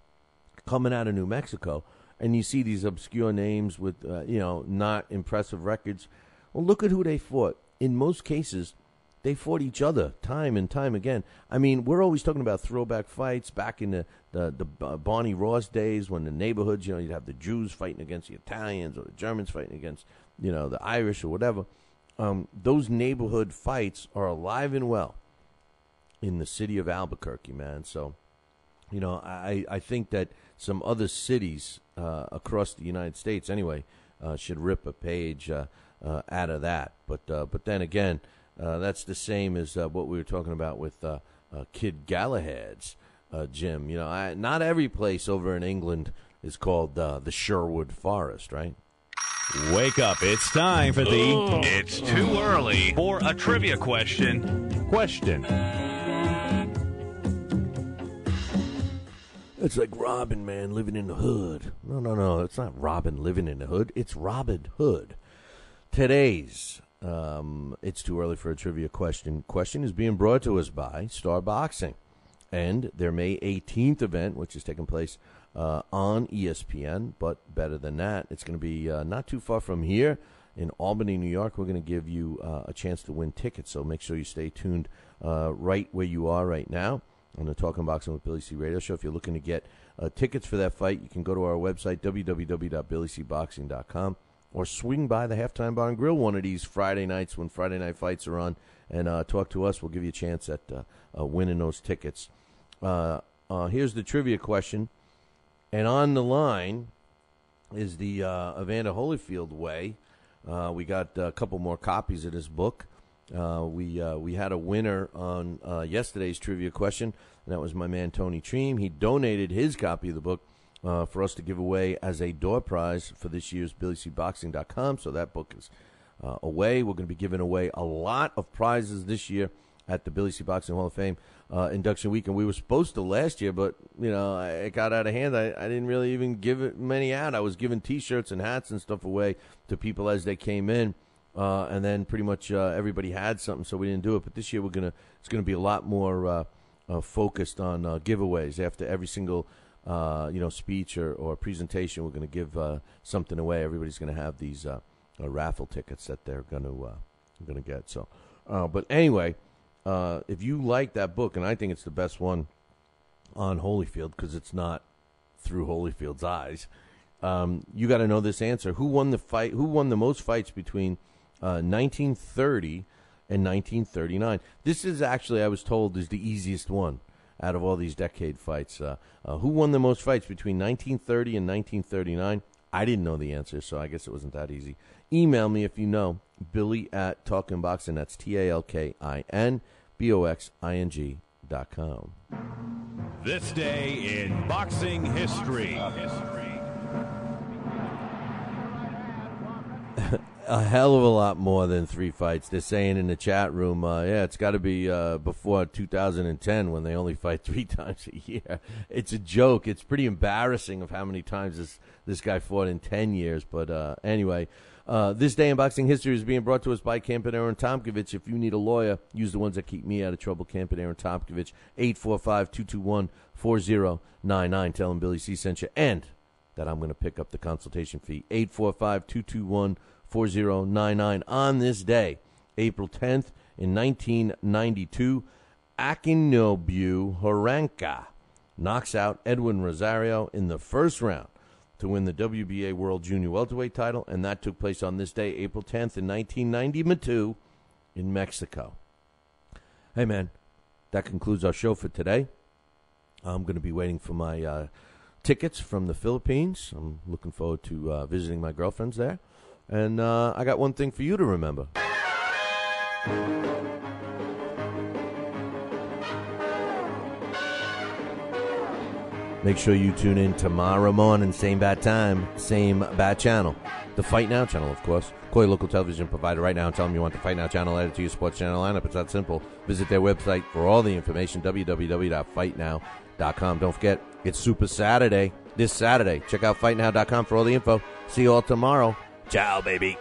coming out of New Mexico, and you see these obscure names with, not impressive records. Well, look at who they fought. In most cases, they fought each other time and time again. I mean, we're always talking about throwback fights back in the Barney Ross days when the neighborhoods, you'd have the Jews fighting against the Italians or the Germans fighting against, the Irish or whatever. Those neighborhood fights are alive and well in the city of Albuquerque, man. So, I think that some other cities across the United States, anyway, should rip a page out of that. But then again, that's the same as what we were talking about with Kid Galahad's gym. Not every place over in England is called the Sherwood Forest, right? Wake up. It's time for the... It's too early for a trivia question. It's like Robin, man, living in the hood. No. It's not Robin living in the hood. It's Robin Hood. Today's It's Too Early for a Trivia Question is being brought to us by Star Boxing and their May 18th event, which is taking place on ESPN. But better than that, it's going to be not too far from here in Albany, New York. We're going to give you a chance to win tickets, so make sure you stay tuned right where you are right now on the Talking Boxing with Billy C radio show. If you're looking to get tickets for that fight, you can go to our website, www.billycboxing.com, or swing by the Halftime Bar and Grill one of these Friday nights when Friday night fights are on, and talk to us. We'll give you a chance at winning those tickets. Here's the trivia question, and on the line is the Evander Holyfield way, We got a couple more copies of this book. We had a winner on yesterday's trivia question, and that was my man Tony Treem. He donated his copy of the book for us to give away as a door prize for this year's BillyCBoxing.com. So that book is away. We're going to be giving away a lot of prizes this year at the Billy C. Boxing Hall of Fame induction weekend. We were supposed to last year, but it got out of hand. I didn't really even give it many out. I was giving T-shirts and hats and stuff away to people as they came in, and then pretty much everybody had something, so we didn't do it. But this year it's gonna be a lot more focused on giveaways. After every single speech or presentation, we're gonna give something away. Everybody's gonna have these raffle tickets that they're gonna get. So, but anyway. If you like that book, and I think it's the best one on Holyfield because it's not through Holyfield's eyes, you got to know this answer. Who won the fight? Who won the most fights between 1930 and 1939? This is actually, I was told, is the easiest one out of all these decade fights. Who won the most fights between 1930 and 1939? I didn't know the answer, so I guess it wasn't that easy. Email me if you know. Billy at TalkinBoxing. That's TalkinBoxing.com. This day in boxing history. A hell of a lot more than 3 fights. They're saying in the chat room, it's got to be before 2010 when they only fight 3 times a year. It's a joke. It's pretty embarrassing of how many times this guy fought in 10 years. But anyway, this day in boxing history is being brought to us by Campanaro and Tomkovich. If you need a lawyer, use the ones that keep me out of trouble. Campanaro and Tomkovich, 845-221-4099. Tell them Billy C sent you, and that I'm going to pick up the consultation fee. 845-221-4099 on this day, April 10th in 1992. Akinobu Horanka knocks out Edwin Rosario in the first round to win the WBA World Junior Welterweight title, and that took place on this day, April 10th in 1992 in Mexico. Hey, man, that concludes our show for today. I'm going to be waiting for my tickets from the Philippines. I'm looking forward to visiting my girlfriends there. And I got one thing for you to remember. Make sure you tune in tomorrow morning, same bad time, same bad channel. The Fight Now channel, of course. Call your local television provider right now and tell them you want the Fight Now channel added to your sports channel lineup. It's that simple. Visit their website for all the information, www.fightnow.com. Don't forget, it's Super Saturday, this Saturday. Check out fightnow.com for all the info. See you all tomorrow. Ciao, baby.